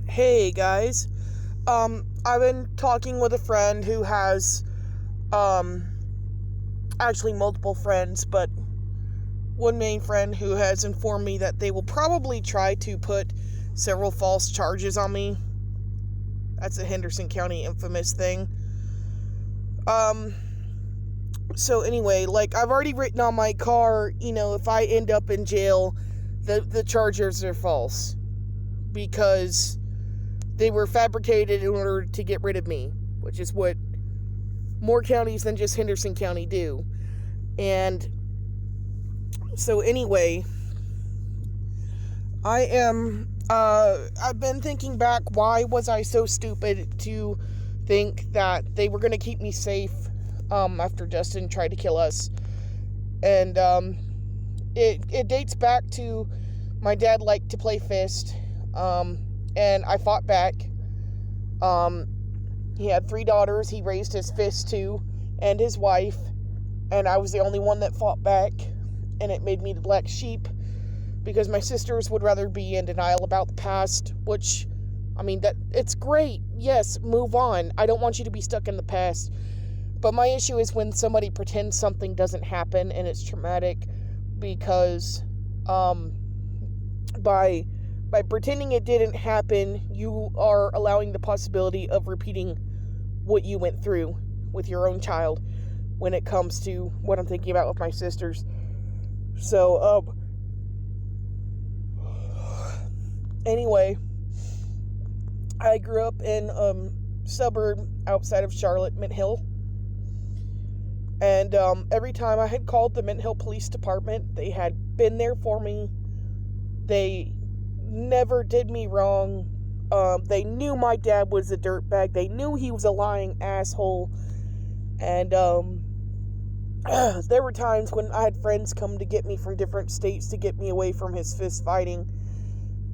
Hey guys. I've been talking with a friend who has actually multiple friends, but one main friend who has informed me that they will probably try to put several false charges on me. That's a Henderson County infamous thing. Um so anyway, like I've already written on my car, if I end up in jail, the charges are false because they were fabricated in order to get rid of me, which is what more counties than just Henderson County do. And so anyway, I've been thinking back, why was I so stupid to think that they were going to keep me safe after Justin tried to kill us. And it dates back to my dad liked to play Fist. And I fought back. He had 3 daughters. He raised his fist to, and his wife. And I was the only one that fought back. And it made me the black sheep because my sisters would rather be in denial about the past, which, that it's great. Yes, move on. I don't want you to be stuck in the past. But my issue is when somebody pretends something doesn't happen and it's traumatic because, by pretending it didn't happen, you are allowing the possibility of repeating what you went through with your own child when it comes to what I'm thinking about with my sisters. So, anyway, I grew up in a suburb outside of Charlotte, Mint Hill. And every time I had called the Mint Hill Police Department, they had been there for me. They never did me wrong. They knew my dad was a dirtbag. They knew he was a lying asshole. And there were times when I had friends come to get me from different states to get me away from his fist fighting.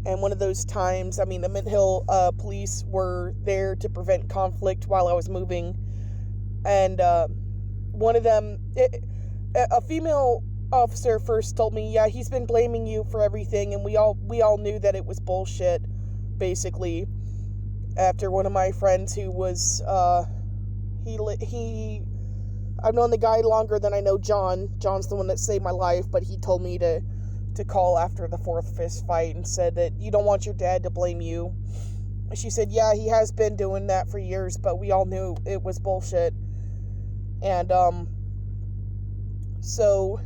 And one of those times, the Mint Hill police were there to prevent conflict while I was moving. And one of them, a female officer first told me, yeah, he's been blaming you for everything, and we all knew that it was bullshit, basically. After one of my friends who was, I've known the guy longer than I know John. John's the one that saved my life, but he told me to call after the 4th fist fight and said that you don't want your dad to blame you. She said, yeah, he has been doing that for years, but we all knew it was bullshit. And, so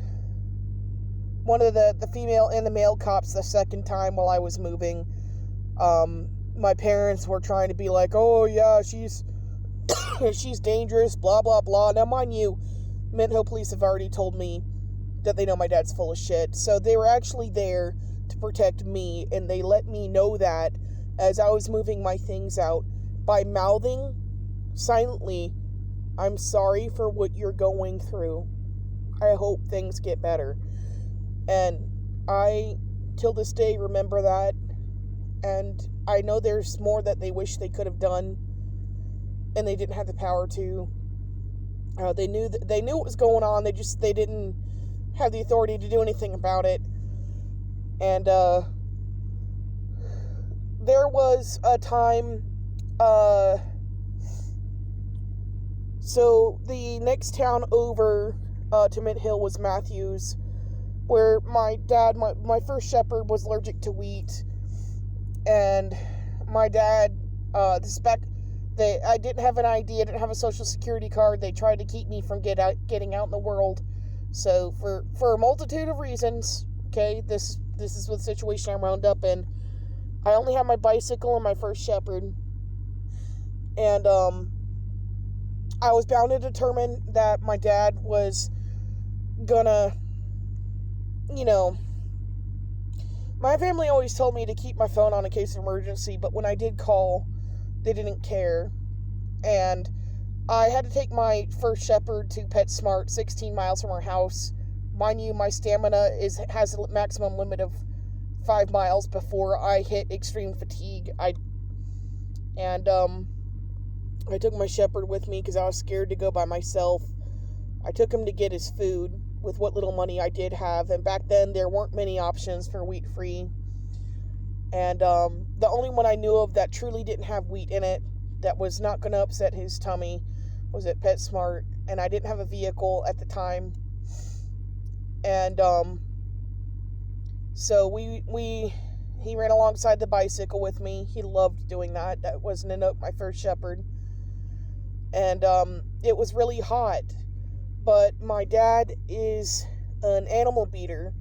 one of the female and the male cops the second time while I was moving, my parents were trying to be like, oh yeah, she's dangerous, blah blah blah. Now mind you, Mint Hill Police have already told me that they know my dad's full of shit, so they were actually there to protect me, and they let me know that as I was moving my things out by mouthing silently, I'm sorry for what you're going through. I hope things get better. And I, till this day, remember that. And I know there's more that they wish they could have done, and they didn't have the power to. They knew what was going on. They didn't have the authority to do anything about it. And there was a time. So the next town over to Mint Hill was Matthews, where my dad, my first shepherd, was allergic to wheat. And my dad, I didn't have an ID, I didn't have a social security card. They tried to keep me from getting out in the world. So for a multitude of reasons, okay, this is the situation I wound up in. I only had my bicycle and my first shepherd. And I was bound and determined that my dad was gonna, my family always told me to keep my phone on in case of emergency, but when I did call, they didn't care. And I had to take my first shepherd to PetSmart, 16 miles from our house. Mind you, my stamina has a maximum limit of 5 miles before I hit extreme fatigue. I took my shepherd with me because I was scared to go by myself. I took him to get his food with what little money I did have, and back then there weren't many options for wheat-free. And the only one I knew of that truly didn't have wheat in it, that was not going to upset his tummy, was at PetSmart. And I didn't have a vehicle at the time. And so he ran alongside the bicycle with me. He loved doing that. That was Nanook, my first shepherd. And it was really hot. But my dad is an animal beater.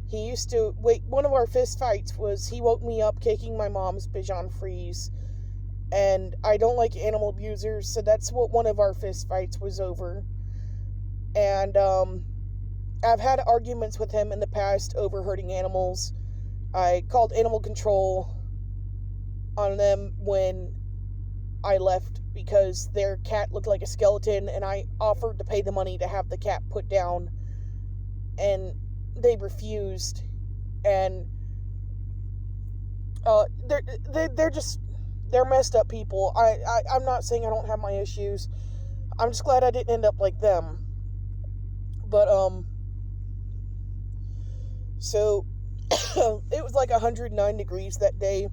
He used to one of our fist fights was he woke me up kicking my mom's Bichon Frise. And I don't like animal abusers, so that's what one of our fist fights was over. And I've had arguments with him in the past over hurting animals. I called animal control on them when I left because their cat looked like a skeleton, and I offered to pay the money to have the cat put down, and they refused. And they're messed up people. I'm not saying I don't have my issues. I'm just glad I didn't end up like them. But so it was like 109 degrees that day.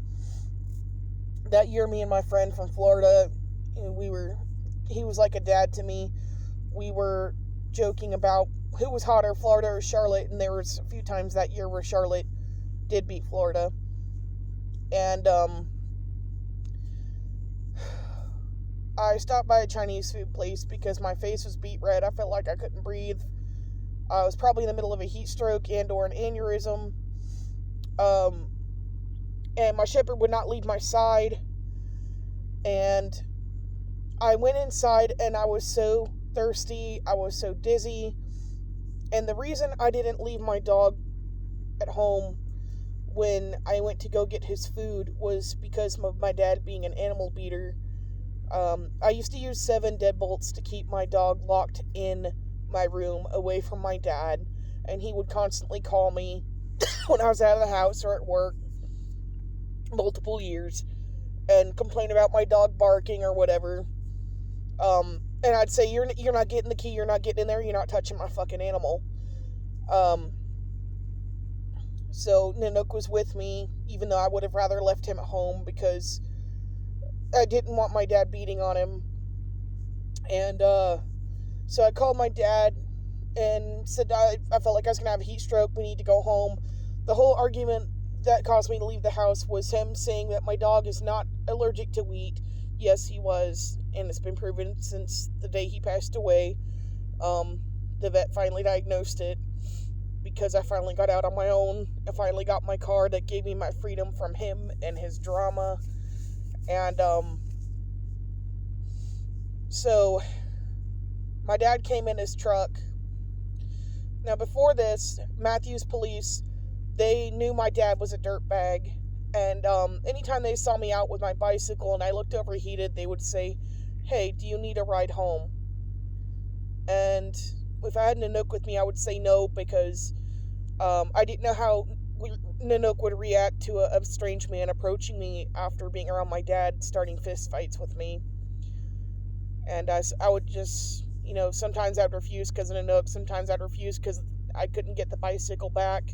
That year, me and my friend from Florida, he was like a dad to me. We were joking about who was hotter, Florida or Charlotte, and there was a few times that year where Charlotte did beat Florida. And I stopped by a Chinese food place because my face was beet red. I felt like I couldn't breathe. I was probably in the middle of a heat stroke and or an aneurysm. And my shepherd would not leave my side. And I went inside and I was so thirsty. I was so dizzy. And the reason I didn't leave my dog at home when I went to go get his food was because of my dad being an animal beater. I used to use 7 deadbolts to keep my dog locked in my room away from my dad. And he would constantly call me when I was out of the house or at work, multiple years, and complain about my dog barking or whatever. And I'd say, you're not getting the key, you're not getting in there, you're not touching my fucking animal. So Nanook was with me, even though I would have rather left him at home because I didn't want my dad beating on him. And so I called my dad and said I felt like I was going to have a heat stroke, we need to go home. The whole argument that caused me to leave the house was him saying that my dog is not allergic to wheat. Yes, he was, and it's been proven since the day he passed away. The vet finally diagnosed it because I finally got out on my own. I finally got my car that gave me my freedom from him and his drama. And so my dad came in his truck. Now before this, Matthews police, they knew my dad was a dirtbag. And anytime they saw me out with my bicycle and I looked overheated, they would say, "Hey, do you need a ride home?" And if I had Nanook with me, I would say no, because I didn't know how Nanook would react to a strange man approaching me after being around my dad, starting fist fights with me. And I would just, sometimes I'd refuse because of Nanook, sometimes I'd refuse because I couldn't get the bicycle back.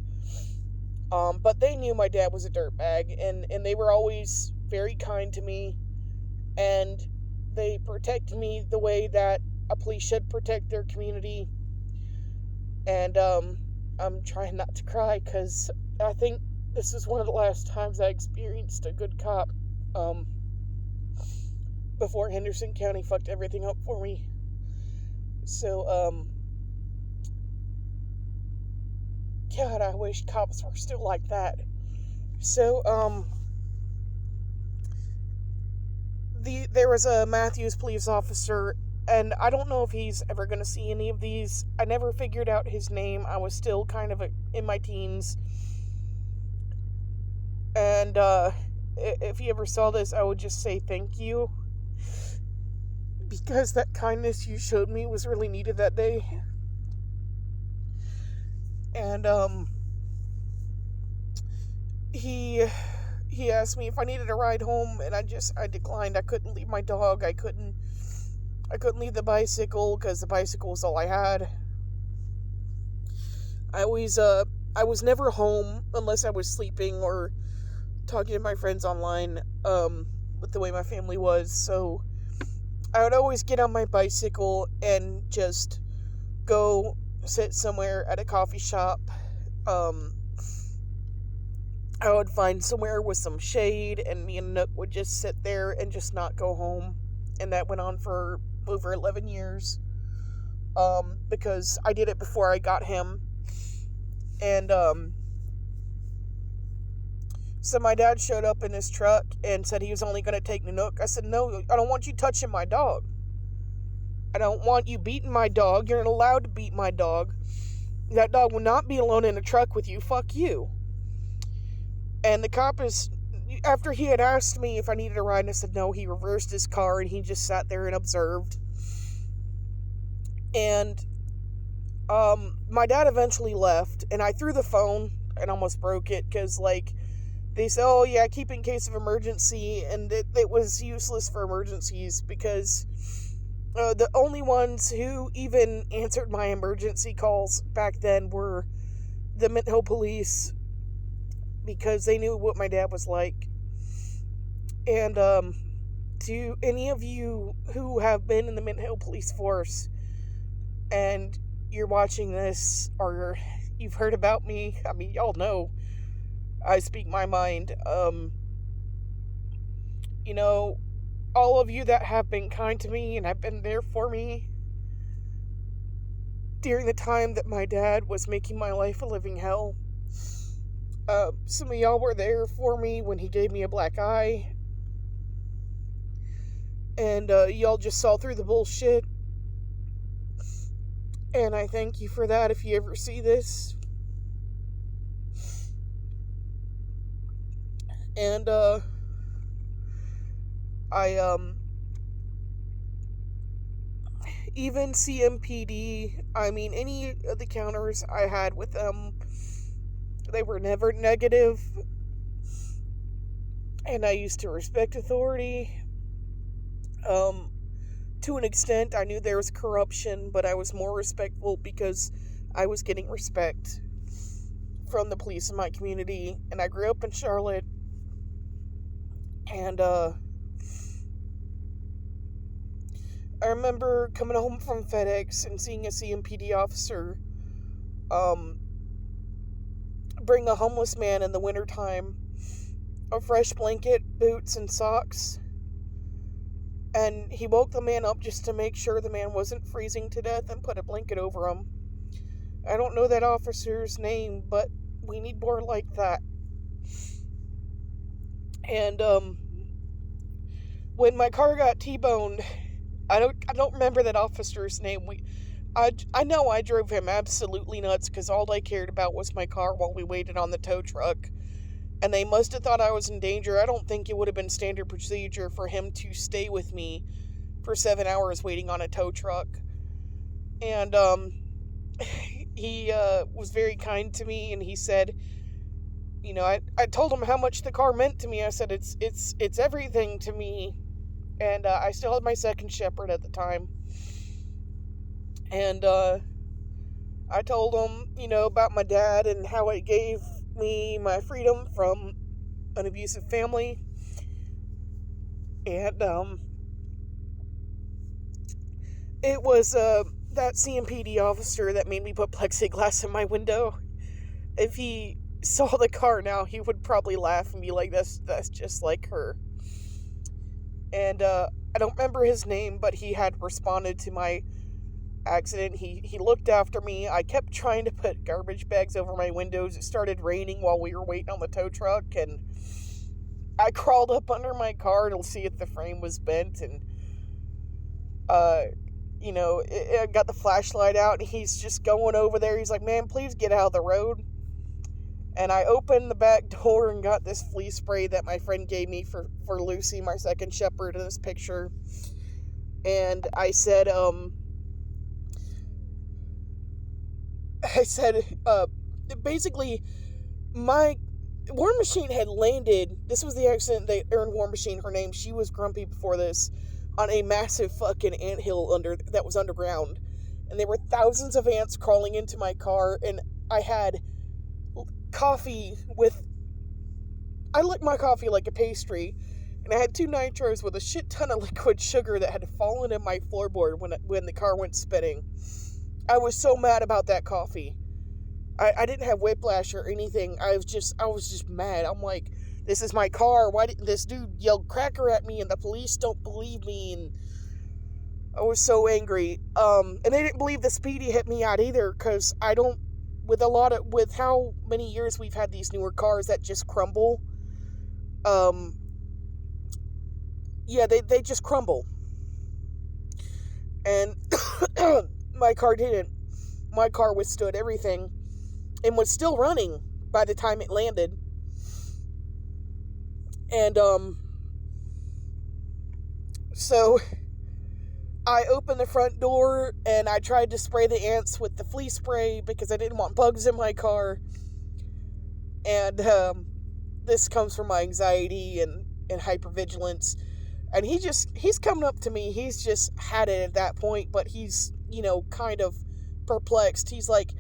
But they knew my dad was a dirtbag, and they were always very kind to me, and they protected me the way that a police should protect their community. And I'm trying not to cry because I think this is one of the last times I experienced a good cop before Henderson County fucked everything up for me. So, God, I wish cops were still like that. So, there was a Matthews police officer, and I don't know if he's ever going to see any of these. I never figured out his name. I was still kind of in my teens. And, if he ever saw this, I would just say thank you. Because that kindness you showed me was really needed that day. And, he asked me if I needed a ride home, and I declined. I couldn't leave my dog. I couldn't leave the bicycle, because the bicycle was all I had. I was never home unless I was sleeping, or talking to my friends online, with the way my family was. So I would always get on my bicycle and just go sit somewhere at a coffee shop. Um, I would find somewhere with some shade, and me and Nook would just sit there and just not go home. And that went on for over 11 years. Because I did it before I got him. And, so my dad showed up in his truck and said he was only going to take Nook. I said, no, I don't want you touching my dog. I don't want you beating my dog. You're not allowed to beat my dog. That dog will not be alone in a truck with you. Fuck you. And the cop after he had asked me if I needed a ride, and I said no, he reversed his car and he just sat there and observed. And my dad eventually left, and I threw the phone and almost broke it because, like, they said, oh yeah, keep in case of emergency, and it was useless for emergencies because the only ones who even answered my emergency calls back then were the Mint Hill police, because they knew what my dad was like. And to any of you who have been in the Mint Hill police force and you're watching this, or you've heard about me, I mean, y'all know I speak my mind. You know, all of you that have been kind to me and have been there for me during the time that my dad was making my life a living hell. Some of y'all were there for me when he gave me a black eye. And y'all just saw through the bullshit. And I thank you for that if you ever see this. And even CMPD, I mean, any of the encounters I had with them, they were never negative. And I used to respect authority. To an extent, I knew there was corruption, but I was more respectful because I was getting respect from the police in my community. And I grew up in Charlotte. And, I remember coming home from FedEx and seeing a CMPD officer, bring a homeless man in the wintertime a fresh blanket, boots, and socks. And he woke the man up just to make sure the man wasn't freezing to death and put a blanket over him. I don't know that officer's name, but we need more like that. And, when my car got T-boned, I don't remember that officer's name. I know I drove him absolutely nuts because all I cared about was my car while we waited on the tow truck. And they must have thought I was in danger. I don't think it would have been standard procedure for him to stay with me for 7 hours waiting on a tow truck. And he was very kind to me, and he said, you know, I told him how much the car meant to me. I said it's everything to me. And I still had my second Shepherd at the time. And I told him, you know, about my dad and how it gave me my freedom from an abusive family. And it was that CMPD officer that made me put plexiglass in my window. If he saw the car now, he would probably laugh and be like, that's just like her. And I don't remember his name, but he had responded to my accident. He looked after me. I kept trying to put garbage bags over my windows. It started raining while we were waiting on the tow truck, and I crawled up under my car to see if the frame was bent. And you know, I got the flashlight out, and he's just going over there. He's like, man, please get out of the road. And I opened the back door and got this flea spray that my friend gave me for Lucy, my second Shepherd, in this picture. And I said, basically, my War Machine had landed. This was the accident that earned War Machine her name. She was grumpy before this, on a massive fucking anthill that was underground. And there were thousands of ants crawling into my car, and I had coffee with I licked my coffee like a pastry, and I had 2 nitros with a shit ton of liquid sugar that had fallen in my floorboard when the car went spinning. I was so mad about that coffee. I didn't have whiplash or anything. I was just mad. I'm like, this is my car. Why didn't this dude yell cracker at me and the police don't believe me? And I was so angry. And they didn't believe the speedy hit me out either, because I don't, with how many years we've had these newer cars that just crumble. Yeah, they just crumble. And my car didn't. My car withstood everything and was still running by the time it landed. And so I opened the front door and I tried to spray the ants with the flea spray because I didn't want bugs in my car. And this comes from my anxiety and hypervigilance. And he's coming up to me. He's just had it at that point, but he's, kind of perplexed. He's like,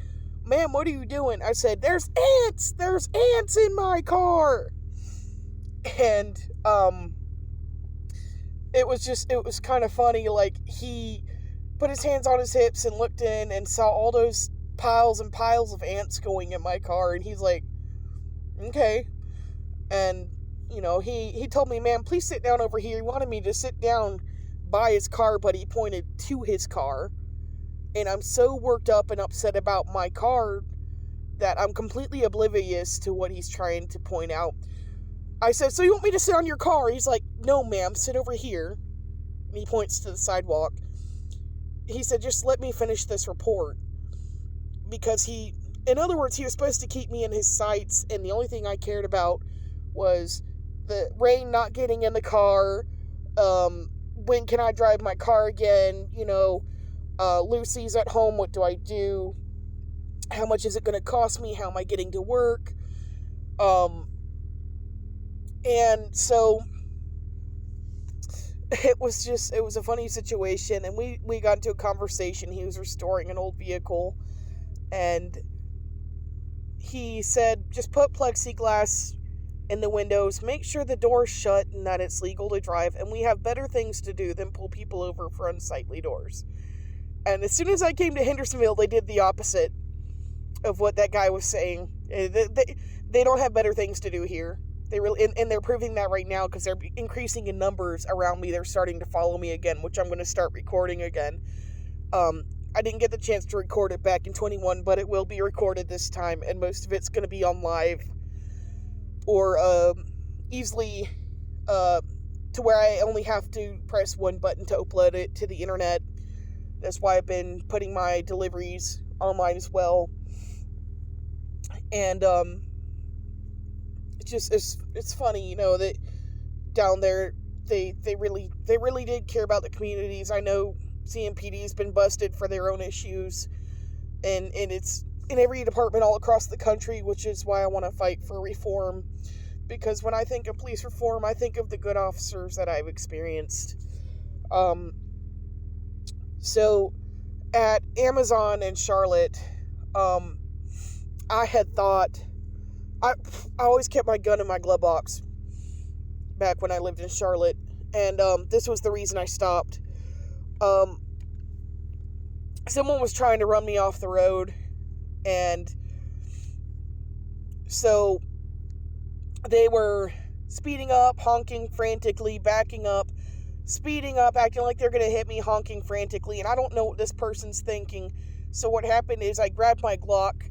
"Ma'am, what are you doing?" I said, There's ants in my car. And it was kind of funny. Like, he put his hands on his hips and looked in and saw all those piles and piles of ants going in my car. And he's like, "Okay." And, he told me, "Ma'am, please sit down over here." He wanted me to sit down by his car, but he pointed to his car. And I'm so worked up and upset about my car that I'm completely oblivious to what he's trying to point out. I said, "So you want me to sit on your car?" He's like, "No, ma'am, sit over here." And he points to the sidewalk. He said, "Just let me finish this report." Because in other words, he was supposed to keep me in his sights, and the only thing I cared about was the rain not getting in the car, when can I drive my car again, Lucy's at home, what do I do, how much is it going to cost me, how am I getting to work, and so it was a funny situation, and we got into a conversation. He was restoring an old vehicle, and he said, "Just put plexiglass in the windows, make sure the door's shut and that it's legal to drive, and we have better things to do than pull people over for unsightly doors." And as soon as I came to Hendersonville, they did the opposite of what that guy was saying. They don't have better things to do here. They really, and they're proving that right now, because they're increasing in numbers around me. They're starting to follow me again, which I'm going to start recording again. I didn't get the chance to record it back in 21, but it will be recorded this time, and most of it's going to be on live, or easily to where I only have to press one button to upload it to the internet. That's why I've been putting my deliveries online as well. And it's funny, that down there they really did care about the communities. I know CMPD's been busted for their own issues, and it's in every department all across the country, which is why I want to fight for reform. Because when I think of police reform, I think of the good officers that I've experienced. So at Amazon in Charlotte, I had thought, I always kept my gun in my glove box back when I lived in Charlotte, and this was the reason I stopped. Someone was trying to run me off the road, and so they were speeding up, honking frantically, backing up, speeding up, acting like they're going to hit me, honking frantically, and I don't know what this person's thinking. So what happened is I grabbed my Glock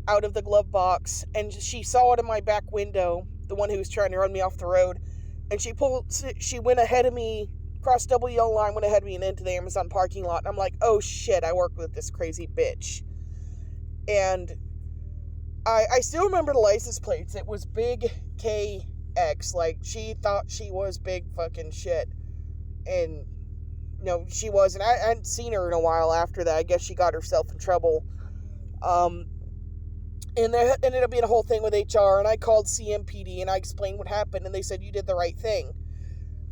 out of the glove box, and she saw it in my back window, the one who was trying to run me off the road, and she went ahead of me, crossed double yellow line, went ahead of me and into the Amazon parking lot, and I'm like, oh shit, I work with this crazy bitch. And I still remember the license plates. It was Big KX. Like, she thought she was big fucking shit. And, no, she wasn't. I hadn't seen her in a while after that. I guess she got herself in trouble. And there ended up being a whole thing with HR, and I called CMPD, and I explained what happened, and they said, you did the right thing.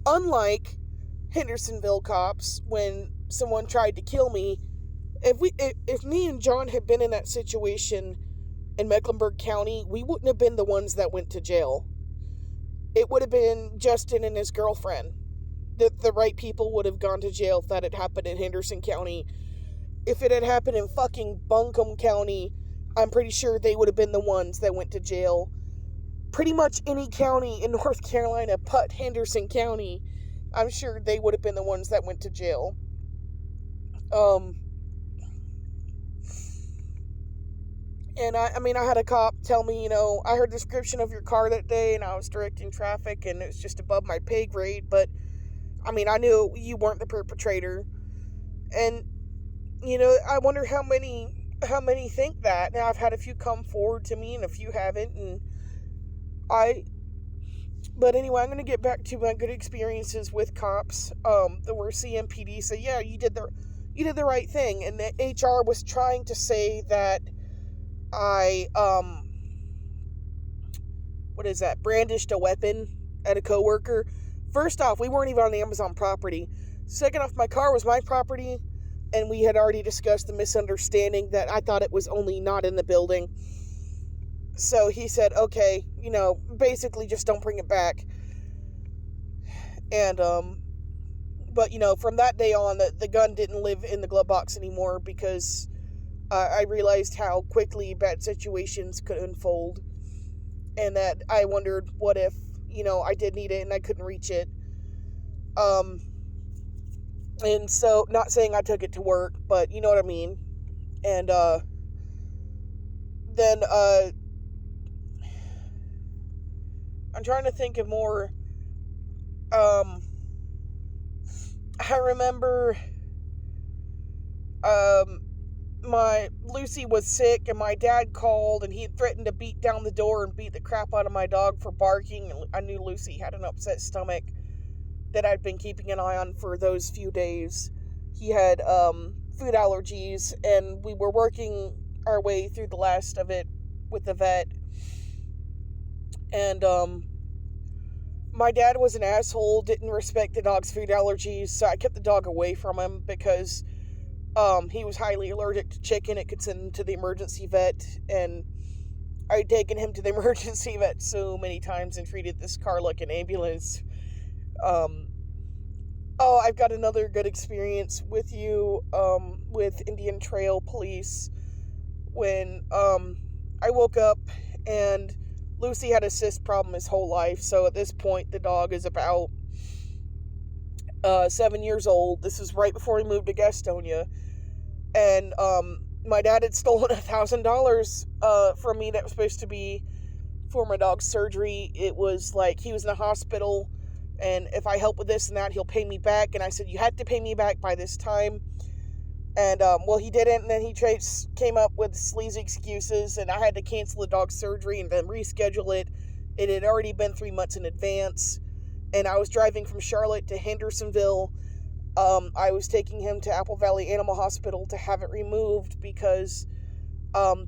Unlike Hendersonville cops, when someone tried to kill me, if me and John had been in that situation in Mecklenburg County, we wouldn't have been the ones that went to jail. it would have been Justin and his girlfriend. The right people would have gone to jail if that had happened in Henderson County. If it had happened in fucking Buncombe County, I'm pretty sure they would have been the ones that went to jail. Pretty much any county in North Carolina but Henderson County, I'm sure they would have been the ones that went to jail. And I had a cop tell me, I heard the description of your car that day and I was directing traffic and it was just above my pay grade, but I knew you weren't the perpetrator. And, I wonder how many think that. Now, I've had a few come forward to me and a few haven't, but anyway, I'm going to get back to my good experiences with cops, that were CMPD. So yeah, you did the right thing. And the HR was trying to say that I, brandished a weapon at a coworker. First off, we weren't even on the Amazon property. Second off, my car was my property, and we had already discussed the misunderstanding that I thought it was only not in the building. So he said, okay, basically just don't bring it back. And, but, from that day on, the gun didn't live in the glove box anymore because I realized how quickly bad situations could unfold. And that I wondered what if, I did need it and I couldn't reach it. And so, not saying I took it to work, but you know what I mean. And, then, I'm trying to think of more. I remember, my Lucy was sick and my dad called and he threatened to beat down the door and beat the crap out of my dog for barking. And I knew Lucy had an upset stomach that I'd been keeping an eye on for those few days. He had food allergies and we were working our way through the last of it with the vet. And my dad was an asshole, didn't respect the dog's food allergies, so I kept the dog away from him because he was highly allergic to chicken. It could send him to the emergency vet, and I'd taken him to the emergency vet so many times and treated this car like an ambulance. I've got another good experience with you, with Indian Trail Police, when I woke up and Lucy had a cyst problem his whole life, so at this point the dog is about 7 years old. This is right before we moved to Gastonia. And my dad had stolen $1,000 from me that was supposed to be for my dog's surgery. It was like he was in a hospital, and if I help with this and that, he'll pay me back. And I said, you had to pay me back by this time. And, he didn't, and then he came up with sleazy excuses, and I had to cancel the dog's surgery and then reschedule it. It had already been 3 months in advance, and I was driving from Charlotte to Hendersonville. I was taking him to Apple Valley Animal Hospital to have it removed because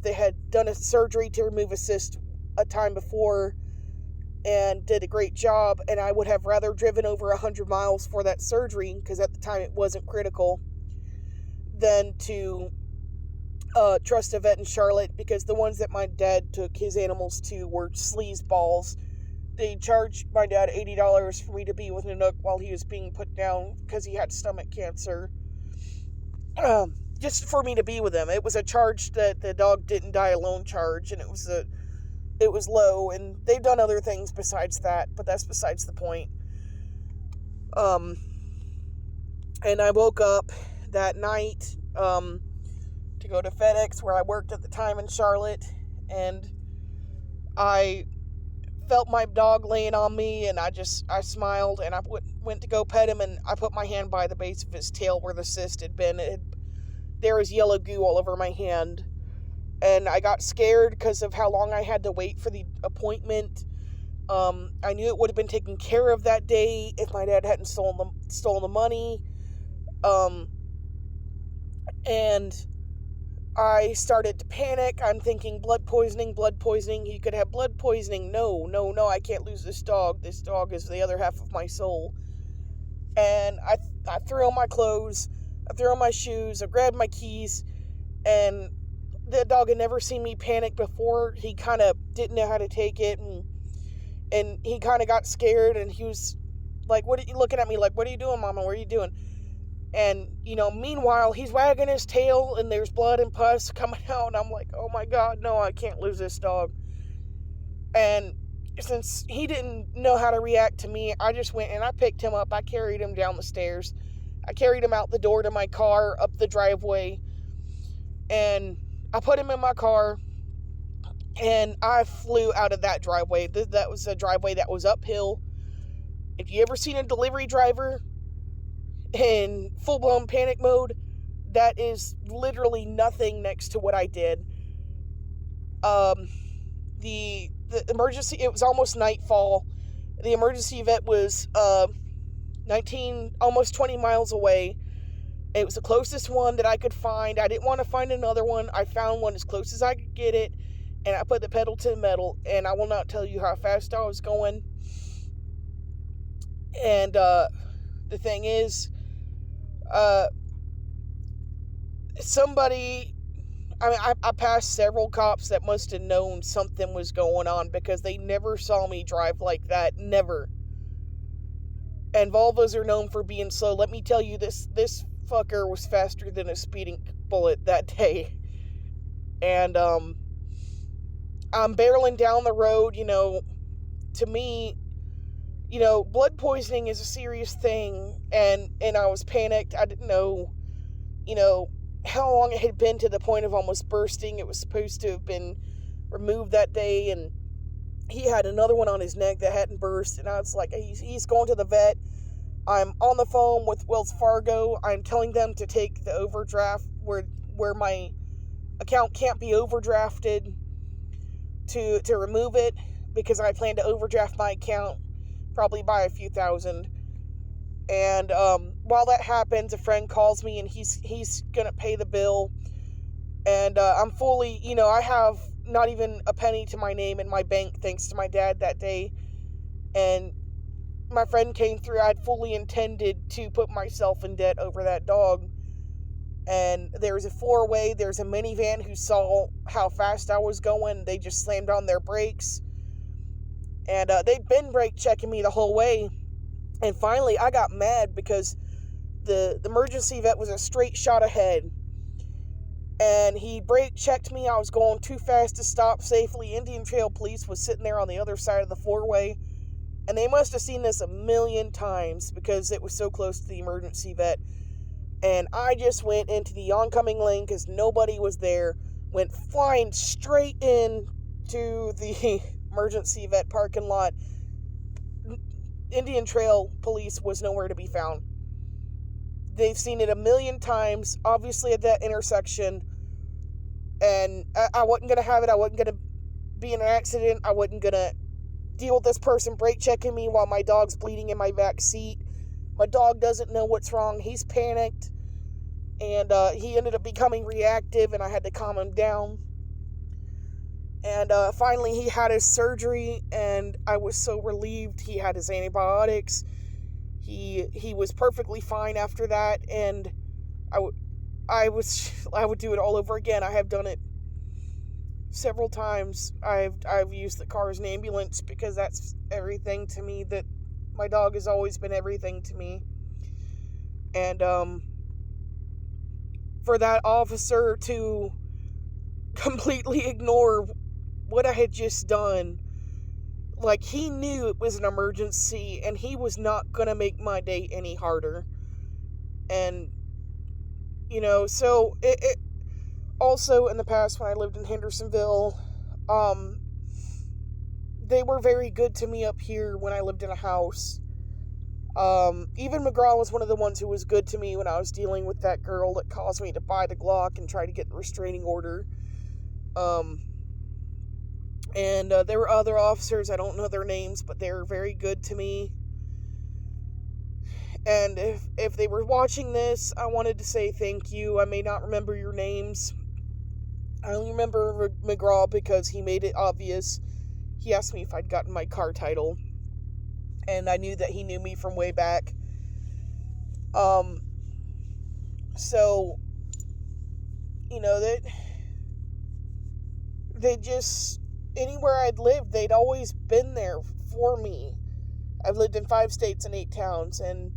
they had done a surgery to remove a cyst a time before and did a great job, and I would have rather driven over 100 miles for that surgery, because at the time it wasn't critical, than to trust a vet in Charlotte, because the ones that my dad took his animals to were sleaze balls. They charged my dad $80 for me to be with Nanook while he was being put down because he had stomach cancer. Just for me to be with him. It was a charge that the dog didn't die alone charge, and it was low, and they've done other things besides that, but that's besides the point. And I woke up that night to go to FedEx, where I worked at the time in Charlotte, and I felt my dog laying on me, and I smiled, and I went to go pet him, and I put my hand by the base of his tail where the cyst had been. There was yellow goo all over my hand, and I got scared because of how long I had to wait for the appointment. I knew it would have been taken care of that day if my dad hadn't stolen the money. And I started to panic. I'm thinking blood poisoning. He could have blood poisoning. No, I can't lose this dog. This dog is the other half of my soul. And I threw on my clothes. I threw on my shoes. I grabbed my keys. And the dog had never seen me panic before. He kind of didn't know how to take it. And And he kind of got scared, and he was like, what are you looking at me like, what are you doing, Mama? What are you doing? And, meanwhile, he's wagging his tail, and there's blood and pus coming out, and I'm like, oh my God, no, I can't lose this dog. And since he didn't know how to react to me, I just went and I picked him up. I carried him down the stairs. I carried him out the door to my car, up the driveway, and I put him in my car, and I flew out of that driveway. That was a driveway that was uphill. If you ever seen a delivery driver in full-blown panic mode, that is literally nothing next to what I did. The emergency, it was almost nightfall. The emergency vet was almost 20 miles away. It was the closest one that I could find. I didn't want to find another one. I found one as close as I could get it, and I put the pedal to the metal, and I will not tell you how fast I was going. And the thing is, I passed several cops that must have known something was going on, because they never saw me drive like that. Never. And Volvos are known for being slow. Let me tell you, this fucker was faster than a speeding bullet that day. And I'm barreling down the road. To me, blood poisoning is a serious thing, and I was panicked. I didn't know, how long it had been to the point of almost bursting. It was supposed to have been removed that day, and he had another one on his neck that hadn't burst, and I was like, he's going to the vet. I'm on the phone with Wells Fargo. I'm telling them to take the overdraft where my account can't be overdrafted, to remove it, because I plan to overdraft my account probably by a few thousand. And while that happens, a friend calls me, and he's gonna pay the bill. And I'm fully, I have not even a penny to my name in my bank, thanks to my dad that day. And my friend came through. I'd fully intended to put myself in debt over that dog. And there was a four-way. There's a minivan who saw how fast I was going. They just slammed on their brakes. And they'd been brake checking me the whole way. And finally, I got mad because the emergency vet was a straight shot ahead. And he brake checked me. I was going too fast to stop safely. Indian Trail Police was sitting there on the other side of the four-way. And they must have seen this a million times, because it was so close to the emergency vet. And I just went into the oncoming lane because nobody was there. Went flying straight in to the emergency vet parking lot. Indian Trail Police was nowhere to be found. They've seen it a million times, obviously at that intersection. And I wasn't going to have it. I wasn't going to be in an accident. I wasn't going to deal with this person brake checking me while my dog's bleeding in my back seat. My dog doesn't know what's wrong. He's panicked. And he ended up becoming reactive, and I had to calm him down. And finally, he had his surgery, and I was so relieved. He had his antibiotics. He was perfectly fine after that, and I would do it all over again. I have done it several times. I've used the car as an ambulance, because that's everything to me. That my dog has always been everything to me. And for that officer to completely ignore what I had just done, like, he knew it was an emergency, and he was not gonna make my day any harder. And so it also, in the past, when I lived in Hendersonville, they were very good to me up here when I lived in a house. Even McGraw was one of the ones who was good to me when I was dealing with that girl that caused me to buy the Glock and try to get the restraining order. And there were other officers, I don't know their names, but they were very good to me. And if they were watching this, I wanted to say thank you. I may not remember your names. I only remember McGraw because he made it obvious. He asked me if I'd gotten my car title, and I knew that he knew me from way back. So, that they just, anywhere I'd lived, they'd always been there for me. I've lived in 5 states and 8 towns, and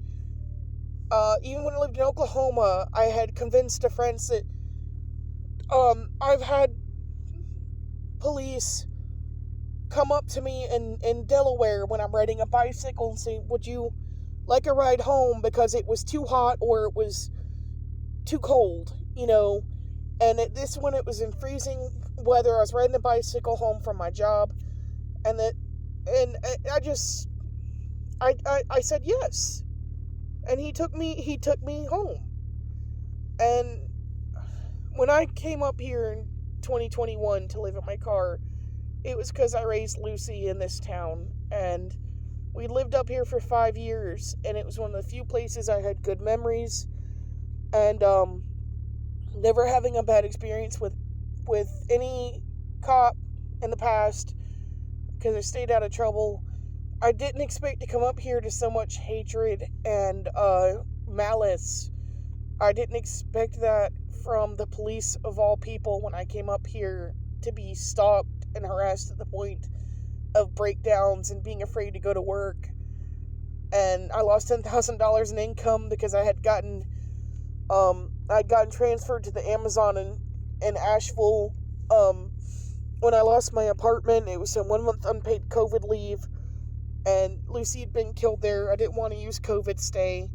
even when I lived in Oklahoma, I had convinced a friend that I've had police come up to me in Delaware when I'm riding a bicycle and say, would you like a ride home, because it was too hot or it was too cold, and this when it was in freezing weather, I was riding a bicycle home from my job, and I said yes, and he took me home. And when I came up here in 2021 to live in my car, it was because I raised Lucy in this town, and we lived up here for 5 years, and it was one of the few places I had good memories, and never having a bad experience with any cop in the past, because I stayed out of trouble. I didn't expect to come up here to so much hatred and malice. I didn't expect that from the police of all people when I came up here, to be stopped and harassed at the point of breakdowns and being afraid to go to work. And I lost $10,000 in income because I'd gotten transferred to the Amazon in Asheville. When I lost my apartment, it was a 1 month unpaid COVID leave, and Lucy had been killed there. I didn't want to use COVID stay.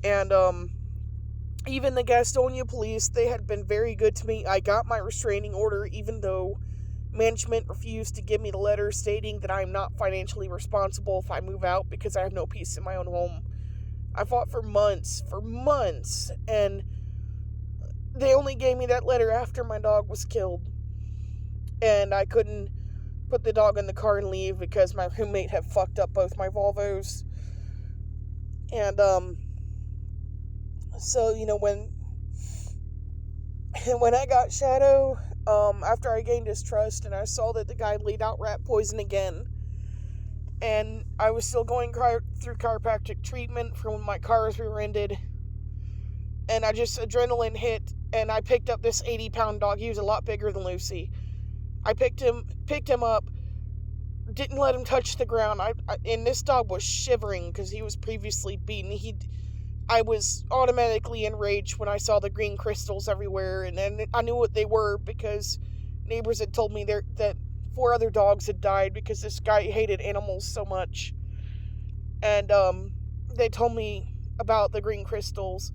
And even the Gastonia police, they had been very good to me. I got my restraining order, even though management refused to give me the letter stating that I'm not financially responsible if I move out because I have no peace in my own home. I fought for months, and they only gave me that letter after my dog was killed. And I couldn't put the dog in the car and leave because my roommate had fucked up both my Volvos. And, so, when I got Shadow, after I gained his trust and I saw that the guy laid out rat poison again, and I was still going through chiropractic treatment from when my car was rear-ended, and adrenaline hit, and I picked up this 80-pound dog. He was a lot bigger than Lucy. I picked him up, didn't let him touch the ground, and this dog was shivering because he was previously beaten. I was automatically enraged when I saw the green crystals everywhere, and then I knew what they were because neighbors had told me that 4 other dogs had died because this guy hated animals so much. And they told me about the green crystals,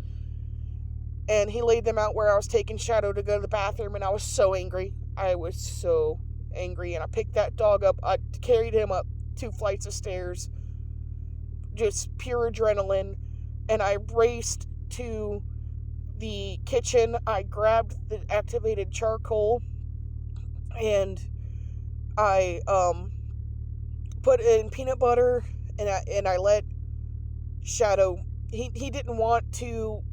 and he laid them out where I was taking Shadow to go to the bathroom, and I was so angry. And I picked that dog up. I carried him up 2 flights of stairs, just pure adrenaline. And I raced to the kitchen. I grabbed the activated charcoal, and I put it in peanut butter, and I let Shadow. He didn't want to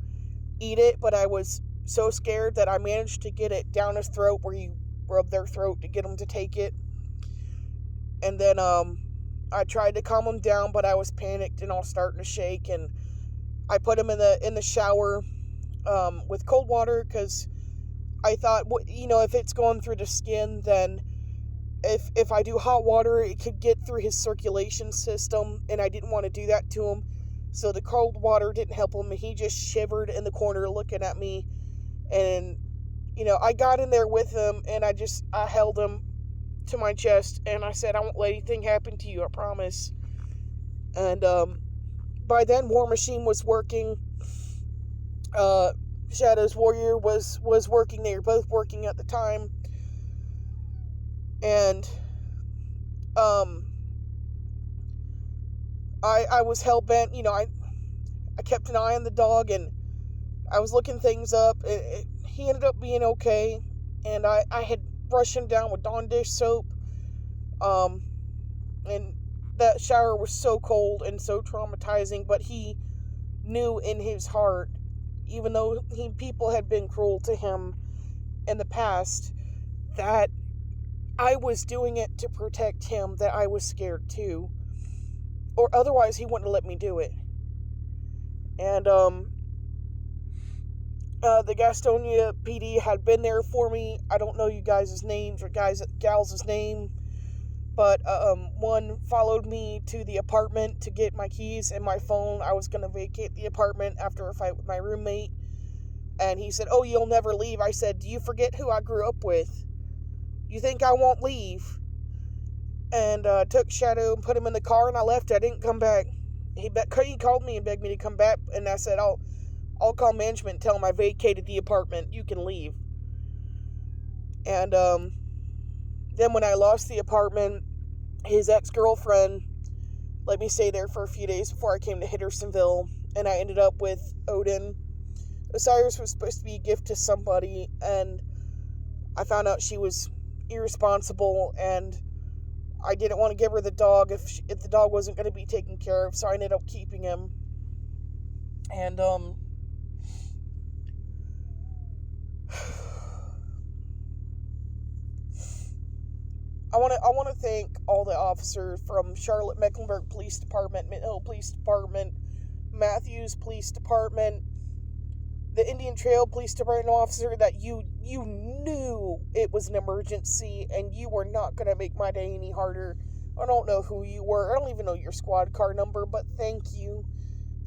eat it, but I was so scared that I managed to get it down his throat, where you rub their throat to get him to take it. And then I tried to calm him down, but I was panicked and all starting to shake, and I put him in the shower with cold water, because I thought, if it's going through the skin, then if I do hot water, it could get through his circulation system, and I didn't want to do that to him. So the cold water didn't help him, and he just shivered in the corner looking at me. And, I got in there with him, and I held him to my chest, and I said, I won't let anything happen to you, I promise. And by then, War Machine was working. Shadow's Warrior was working. They were both working at the time. And I was hell-bent. I kept an eye on the dog, and I was looking things up. He ended up being okay. And I had brushed him down with Dawn dish soap. And that shower was so cold and so traumatizing, but he knew in his heart, even though people had been cruel to him in the past, that I was doing it to protect him, that I was scared too, or otherwise he wouldn't have let me do it. And the Gastonia PD had been there for me. I don't know you guys' names or gals' name, But one followed me to the apartment to get my keys and my phone. I was going to vacate the apartment after a fight with my roommate. And he said, "Oh, you'll never leave." I said, "Do you forget who I grew up with? You think I won't leave?" And took Shadow and put him in the car, and I left. I didn't come back. He called me and begged me to come back, and I said, I'll call management and tell them I vacated the apartment. You can leave. And then when I lost the apartment, his ex-girlfriend let me stay there for a few days before I came to Hendersonville, and I ended up with Odin. Osiris was supposed to be a gift to somebody, and I found out she was irresponsible, and I didn't want to give her the dog if the dog wasn't going to be taken care of, so I ended up keeping him. And I want to thank all the officers from Charlotte Mecklenburg Police Department, Mint Hill Police Department, Matthews Police Department, the Indian Trail Police Department officer, that you knew it was an emergency and you were not going to make my day any harder. I don't know who you were. I don't even know your squad car number, but thank you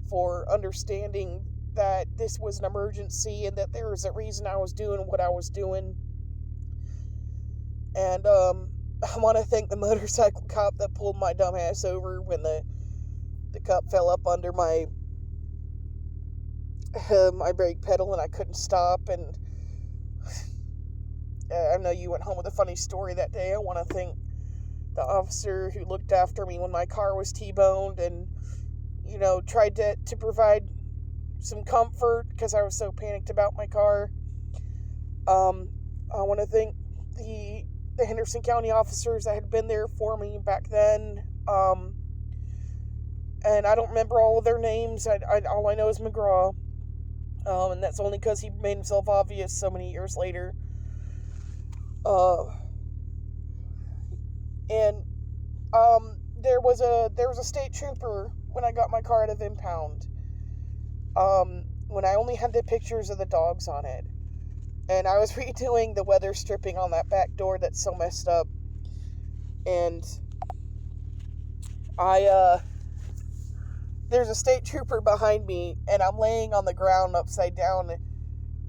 for understanding that this was an emergency and that there was a reason I was doing what I was doing. And I want to thank the motorcycle cop that pulled my dumb ass over when the cup fell up under my brake pedal and I couldn't stop. And I know you went home with a funny story that day. I want to thank the officer who looked after me when my car was T-boned and, tried to provide some comfort because I was so panicked about my car. I want to thank the Henderson County officers that had been there for me back then. And I don't remember all of their names. All I know is McGraw. And that's only because he made himself obvious so many years later. There was a state trooper when I got my car out of impound. When I only had the pictures of the dogs on it. And I was redoing the weather stripping on that back door that's so messed up. And there's a state trooper behind me, and I'm laying on the ground upside down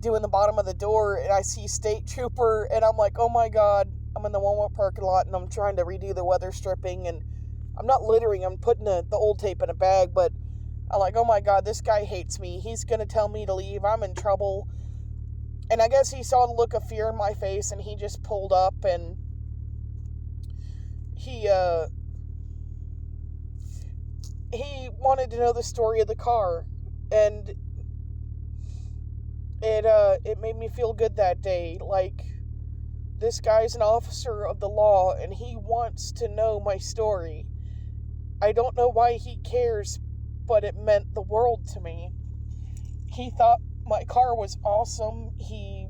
doing the bottom of the door, and I see state trooper, and I'm like, oh my god, I'm in the Walmart parking lot, and I'm trying to redo the weather stripping, and I'm not littering, I'm putting the old tape in a bag, but I'm like, oh my god, this guy hates me, he's gonna tell me to leave, I'm in trouble. And I guess he saw the look of fear in my face, and he just pulled up, and he wanted to know the story of the car, and it made me feel good that day. Like, this guy's an officer of the law, and he wants to know my story. I don't know why he cares, but it meant the world to me. He thought my car was awesome. He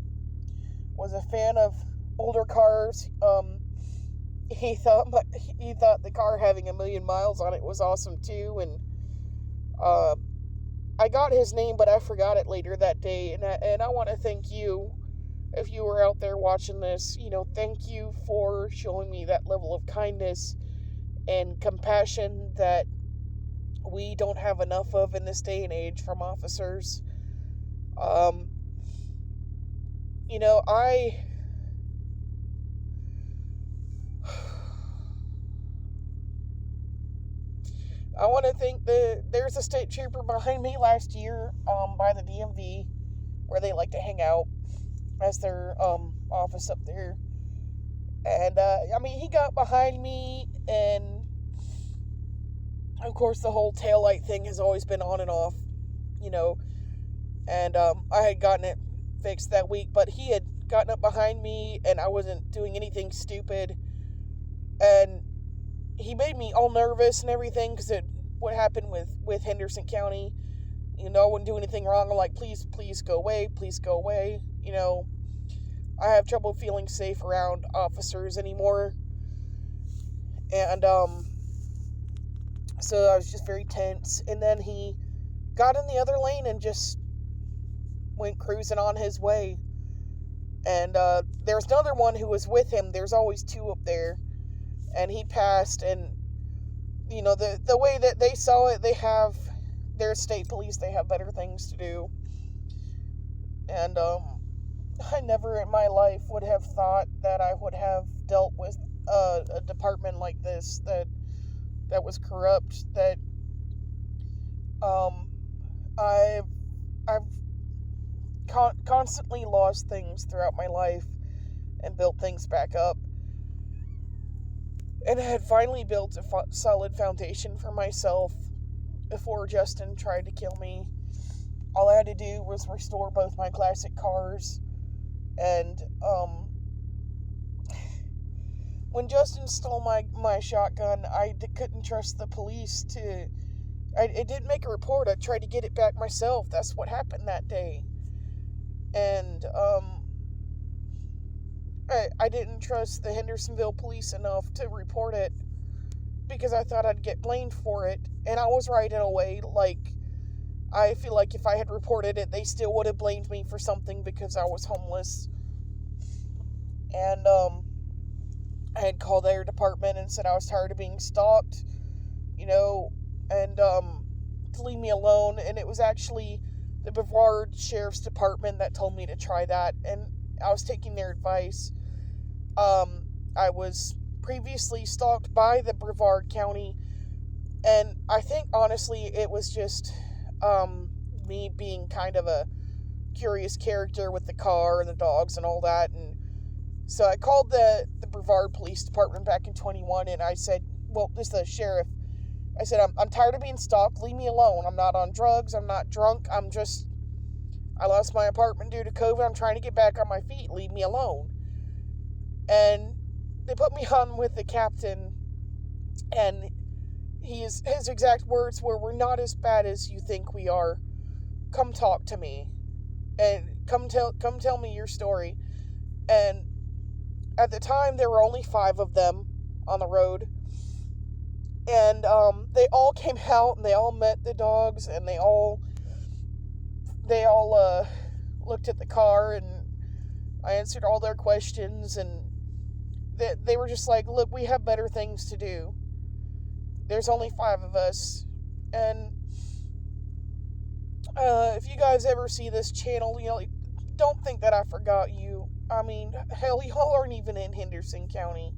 was a fan of older cars. He thought the car having 1,000,000 miles on it was awesome too. And I got his name, but I forgot it later that day. And I want to thank you, if you were out there watching this. Thank you for showing me that level of kindness and compassion that we don't have enough of in this day and age from officers. I want to think there's a state trooper behind me last year by the DMV where they like to hang out as their office up there. And he got behind me, and of course the whole taillight thing has always been on and off, and I had gotten it fixed that week, but he had gotten up behind me and I wasn't doing anything stupid, and he made me all nervous and everything because what happened with Henderson County. I wouldn't do anything wrong. I'm like, please go away, please go away. I have trouble feeling safe around officers anymore. And so I was just very tense. And then he got in the other lane and just went cruising on his way. And there's another one who was with him. There's always two up there. and he passed. And the way that they saw it, they have their state police, they have better things to do. And I never in my life would have thought that I would have dealt with a department like this that was corrupt. That I've constantly lost things throughout my life and built things back up. And I had finally built a solid foundation for myself before Justin tried to kill me. All I had to do was restore both my classic cars. And when Justin stole my shotgun, I couldn't trust the police to... I didn't make a report. I tried to get it back myself. That's what happened that day. And I didn't trust the Hendersonville police enough to report it because I thought I'd get blamed for it. And I was right in a way. Like, I feel like if I had reported it, they still would have blamed me for something because I was homeless. And I had called their department and said I was tired of being stalked, and to leave me alone. And it was actually the Brevard Sheriff's Department that told me to try that, and I was taking their advice. I was previously stalked by the Brevard County, and I think honestly it was just me being kind of a curious character with the car and the dogs and all that. And so I called the Brevard Police Department back in 21, and I said, well, this is the sheriff. I said, I'm tired of being stalked. Leave me alone. I'm not on drugs. I'm not drunk. I lost my apartment due to COVID. I'm trying to get back on my feet. Leave me alone. And they put me on with the captain, and his exact words were, "We're not as bad as you think we are. Come talk to me, and come tell me your story." And at the time, there were only 5 of them on the road. And they all came out, and they all met the dogs, and they all looked at the car, and I answered all their questions, and they were just like, look, we have better things to do. There's only 5 of us. And if you guys ever see this channel, don't think that I forgot you. I mean, hell, y'all aren't even in Henderson County.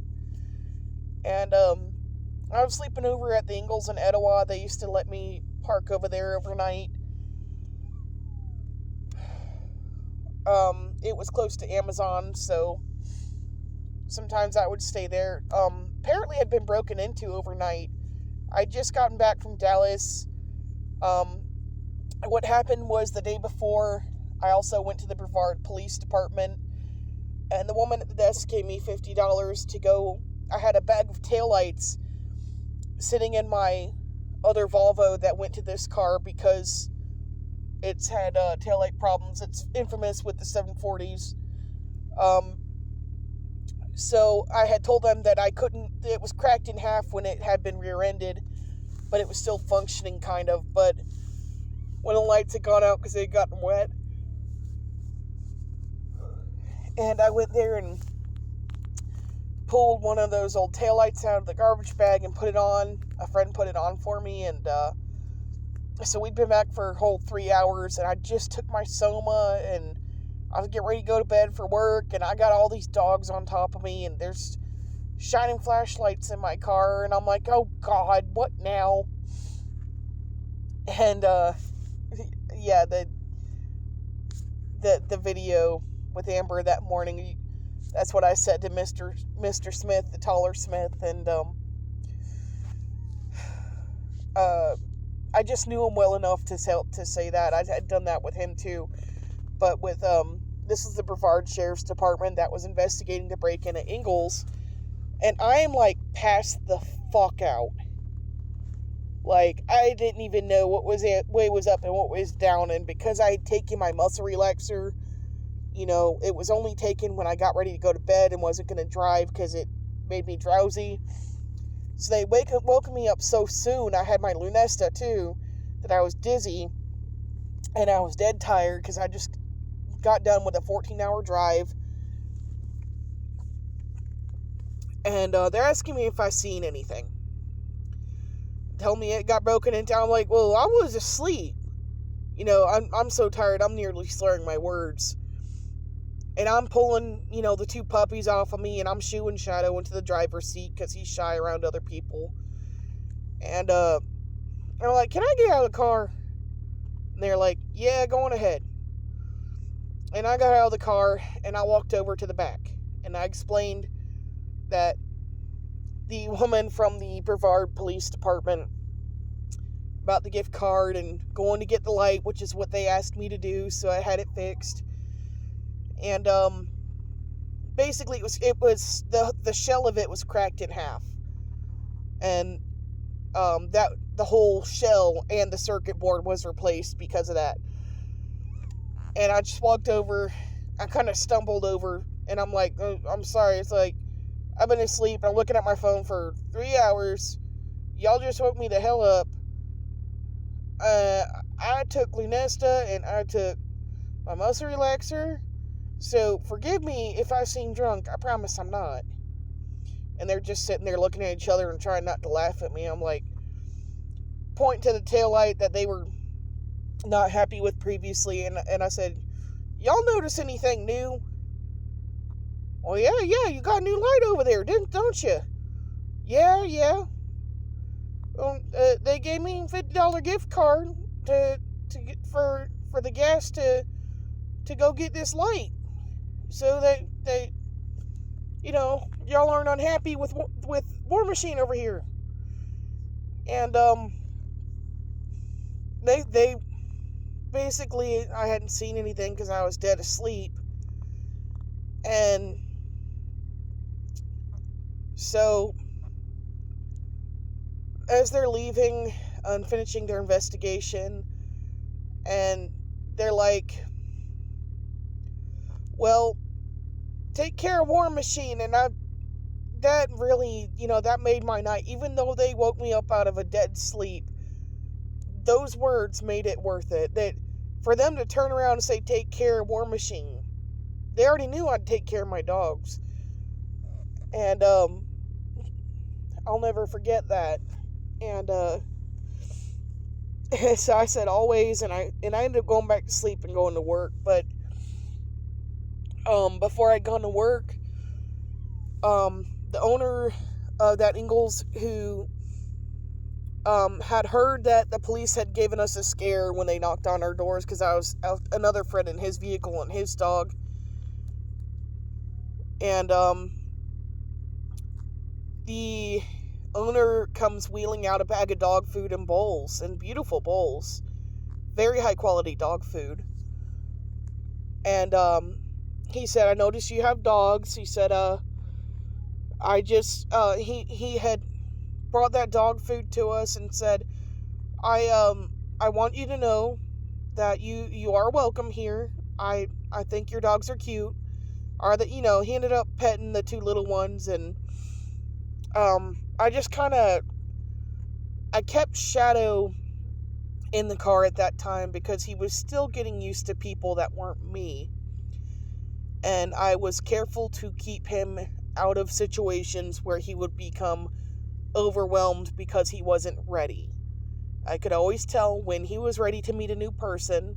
And I was sleeping over at the Ingalls in Etowah. They used to let me park over there overnight. It was close to Amazon, so sometimes I would stay there. Apparently it had been broken into overnight. I'd just gotten back from Dallas. What happened was the day before, I also went to the Brevard Police Department, and the woman at the desk gave me $50 to go. I had a bag of taillights sitting in my other Volvo that went to this car because it's had taillight problems. It's infamous with the 740s. So I had told them that it was cracked in half when it had been rear-ended, but it was still functioning kind of. But when the lights had gone out because they had gotten wet, and I went there and pulled one of those old taillights out of the garbage bag and put it on. A friend put it on for me, and so we'd been back for a whole 3 hours, and I just took my Soma, and I was getting ready to go to bed for work, and I got all these dogs on top of me, and there's shining flashlights in my car, and I'm like, oh God, what now? And yeah, the video with Amber that morning, that's what I said to Mr. Smith, the taller Smith, and I just knew him well enough to say that. I had done that with him too, but with this is the Brevard Sheriff's Department that was investigating the break-in at Ingalls, and I am like passed the fuck out. Like, I didn't even know what was up and what was down, and because I had taken my muscle relaxer, it was only taken when I got ready to go to bed and wasn't going to drive because it made me drowsy. So they woke me up so soon. I had my Lunesta too, that I was dizzy, and I was dead tired because I just got done with a 14-hour drive. And they're asking me if I seen anything. Tell me it got broken into. I'm like, well, I was asleep. I'm so tired, I'm nearly slurring my words. And I'm pulling, the two puppies off of me, and I'm shooing Shadow into the driver's seat because he's shy around other people. And I'm like, can I get out of the car? And they're like, yeah, go on ahead. And I got out of the car, and I walked over to the back. And I explained that the woman from the Brevard Police Department about the gift card and going to get the light, which is what they asked me to do, so I had it fixed. And basically it was the shell of it was cracked in half, and that the whole shell and the circuit board was replaced because of that. And I just walked over, I kind of stumbled over, and I'm like, oh, I'm sorry. It's like, I've been asleep, I'm looking at my phone for 3 hours, y'all just woke me the hell up. I took Lunesta and I took my muscle relaxer, so forgive me if I seem drunk. I promise I'm not. And they're just sitting there looking at each other and trying not to laugh at me. I'm like, pointing to the taillight that they were not happy with previously, and I said, y'all notice anything new? Oh yeah, you got a new light over there, don't you? Yeah. Well, they gave me a $50 gift card to get for the gas to go get this light, so they y'all aren't unhappy with War Machine over here. And they basically, I hadn't seen anything because I was dead asleep, and so as they're leaving and finishing their investigation, and they're like, well, take care of War Machine. And that really, that made my night. Even though they woke me up out of a dead sleep, those words made it worth it. That for them to turn around and say, take care of War Machine, they already knew I'd take care of my dogs. And I'll never forget that. And so I said always, and I ended up going back to sleep and going to work. But before I'd gone to work, the owner of that Ingalls, who had heard that the police had given us a scare when they knocked on our doors because I was out, another friend in his vehicle and his dog. And the owner comes wheeling out a bag of dog food and bowls, and beautiful bowls, very high quality dog food. And he said, I noticed you have dogs. He said, he had brought that dog food to us and said, I want you to know that you are welcome here. I think your dogs are cute. Or that, he ended up petting the two little ones, and I kept Shadow in the car at that time because he was still getting used to people that weren't me. And I was careful to keep him out of situations where he would become overwhelmed because he wasn't ready. I could always tell when he was ready to meet a new person.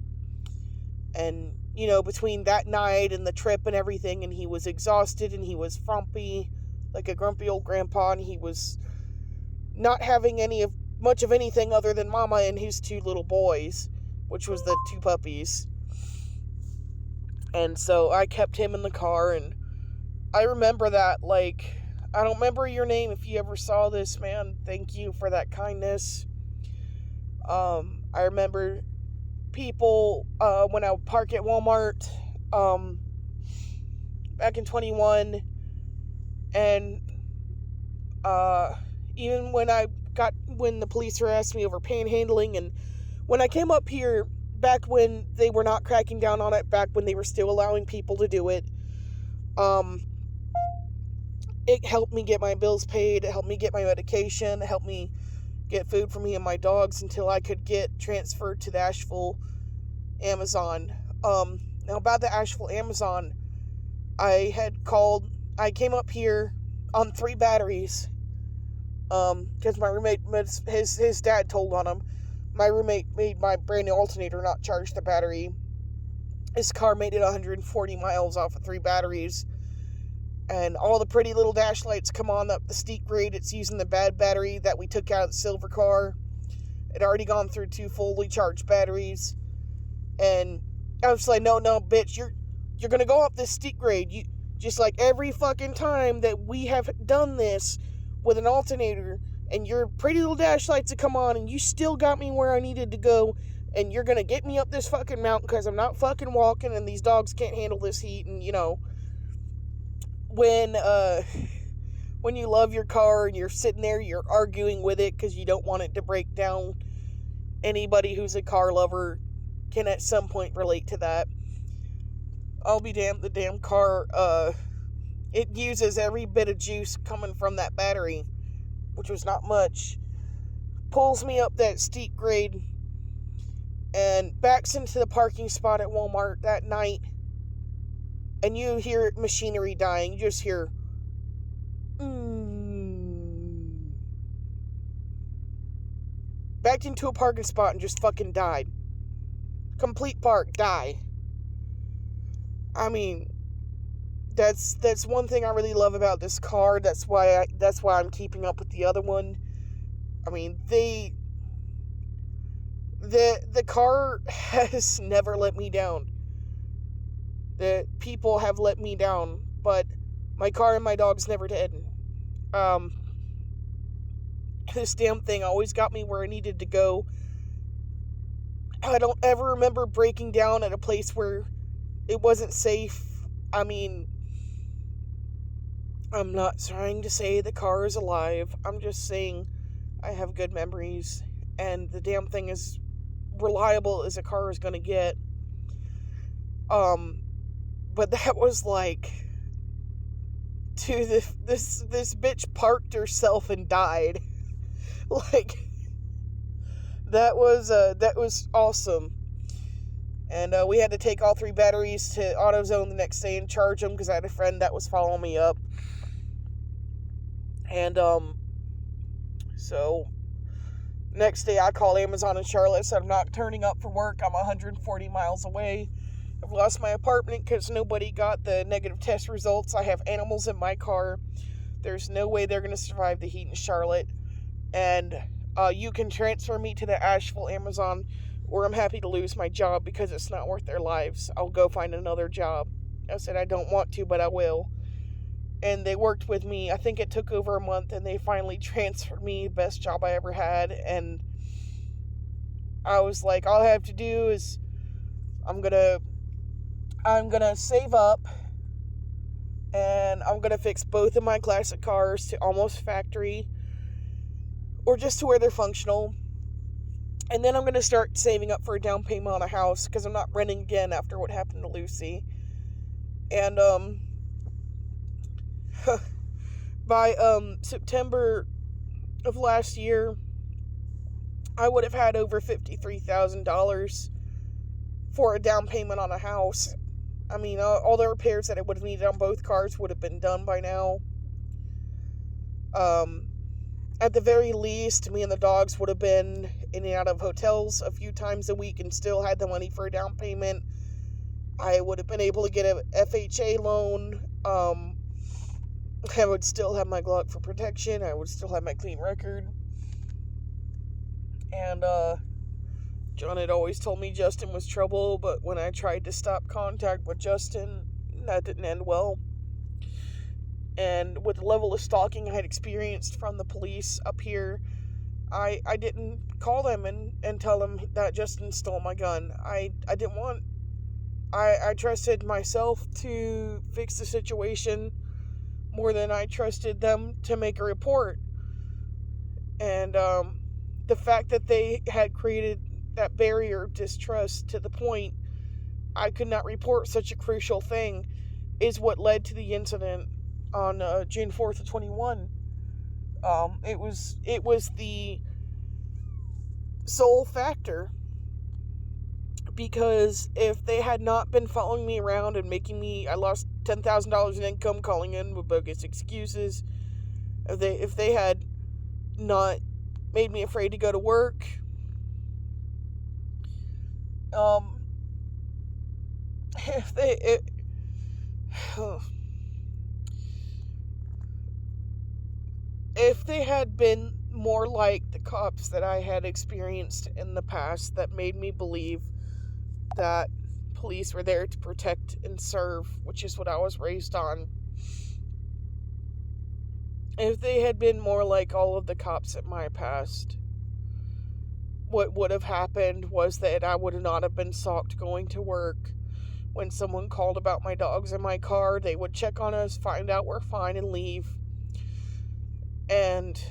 And, between that night and the trip and everything, and he was exhausted and he was frumpy, like a grumpy old grandpa, and he was not having much of anything other than Mama and his two little boys, which was the two puppies. And so I kept him in the car, and I remember that, like, I don't remember your name. If you ever saw this, man, thank you for that kindness. I remember people, when I would park at Walmart, back in 21, and, even when the police harassed me over panhandling, and when I came up here, back when they were not cracking down on it, back when they were still allowing people to do it, it helped me get my bills paid, it helped me get my medication, it helped me get food for me and my dogs until I could get transferred to the Asheville Amazon. Now about the Asheville Amazon, I came up here on 3 batteries. Because my roommate, his dad told on him. My roommate made my brand new alternator not charge the battery. His car made it 140 miles off of 3 batteries. And all the pretty little dash lights come on up the steep grade. It's using the bad battery that we took out of the silver car. It already gone through 2 fully charged batteries. And I was like, no, bitch, you're gonna go up this steep grade. You just like every fucking time that we have done this with an alternator, and your pretty little dash lights have come on, and you still got me where I needed to go, and you're gonna get me up this fucking mountain because I'm not fucking walking, and these dogs can't handle this heat, and when you love your car and you're sitting there, you're arguing with it because you don't want it to break down. Anybody who's a car lover can at some point relate to that. I'll be damned, the damn car, it uses every bit of juice coming from that battery, which was not much. Pulls me up that steep grade and backs into the parking spot at Walmart that night. And you hear machinery dying. You just hear, backed into a parking spot and just fucking died. Complete park, die. I mean, that's one thing I really love about this car. That's why I'm keeping up with the other one. I mean, the car has never let me down. The people have let me down, but my car and my dogs never did. This damn thing always got me where I needed to go. I don't ever remember breaking down at a place where it wasn't safe. I mean, I'm not trying to say the car is alive. I'm just saying I have good memories, and the damn thing is reliable as a car is going to get. But that was like, dude, this bitch parked herself and died. Like, that was awesome. And we had to take all 3 batteries to AutoZone the next day and charge them because I had a friend that was following me up. And so next day I called Amazon in Charlotte, said I'm not turning up for work. I'm 140 miles away. I've lost my apartment because nobody got the negative test results. I have animals in my car. There's no way they're going to survive the heat in Charlotte. And you can transfer me to the Asheville Amazon, or I'm happy to lose my job because it's not worth their lives. I'll go find another job. I said I don't want to, but I will. And they worked with me. I think it took over a month, and they finally transferred me. Best job I ever had. And I was like, all I have to do is I'm gonna save up, and I'm gonna fix both of my classic cars to almost factory, or just to where they're functional. And then I'm gonna start saving up for a down payment on a house because I'm not renting again after what happened to Lucy. And by September of last year, I would have had over $53,000 for a down payment on a house. I mean, all the repairs that I would have needed on both cars would have been done by now. At the very least, me and the dogs would have been in and out of hotels a few times a week and still had the money for a down payment. I would have been able to get a FHA loan. I would still have my Glock for protection. I would still have my clean record. And, John had always told me Justin was trouble, but when I tried to stop contact with Justin, that didn't end well. And with the level of stalking I had experienced from the police up here, I didn't call them and tell them that Justin stole my gun. I trusted myself to fix the situation more than I trusted them to make a report. And the fact that they had created that barrier of distrust to the point I could not report such a crucial thing is what led to the incident on June 4th of 21. It was the sole factor, because if they had not been following me around and making me, I lost $10,000 in income calling in with bogus excuses, If they had not made me afraid to go to work, if they if they had been more like the cops that I had experienced in the past, that made me believe that police were there to protect and serve, which is what I was raised on. If they had been more like all of the cops in my past, what would have happened was that I would not have been stalked going to work. When someone called about my dogs in my car, they would check on us, find out we're fine, and leave. And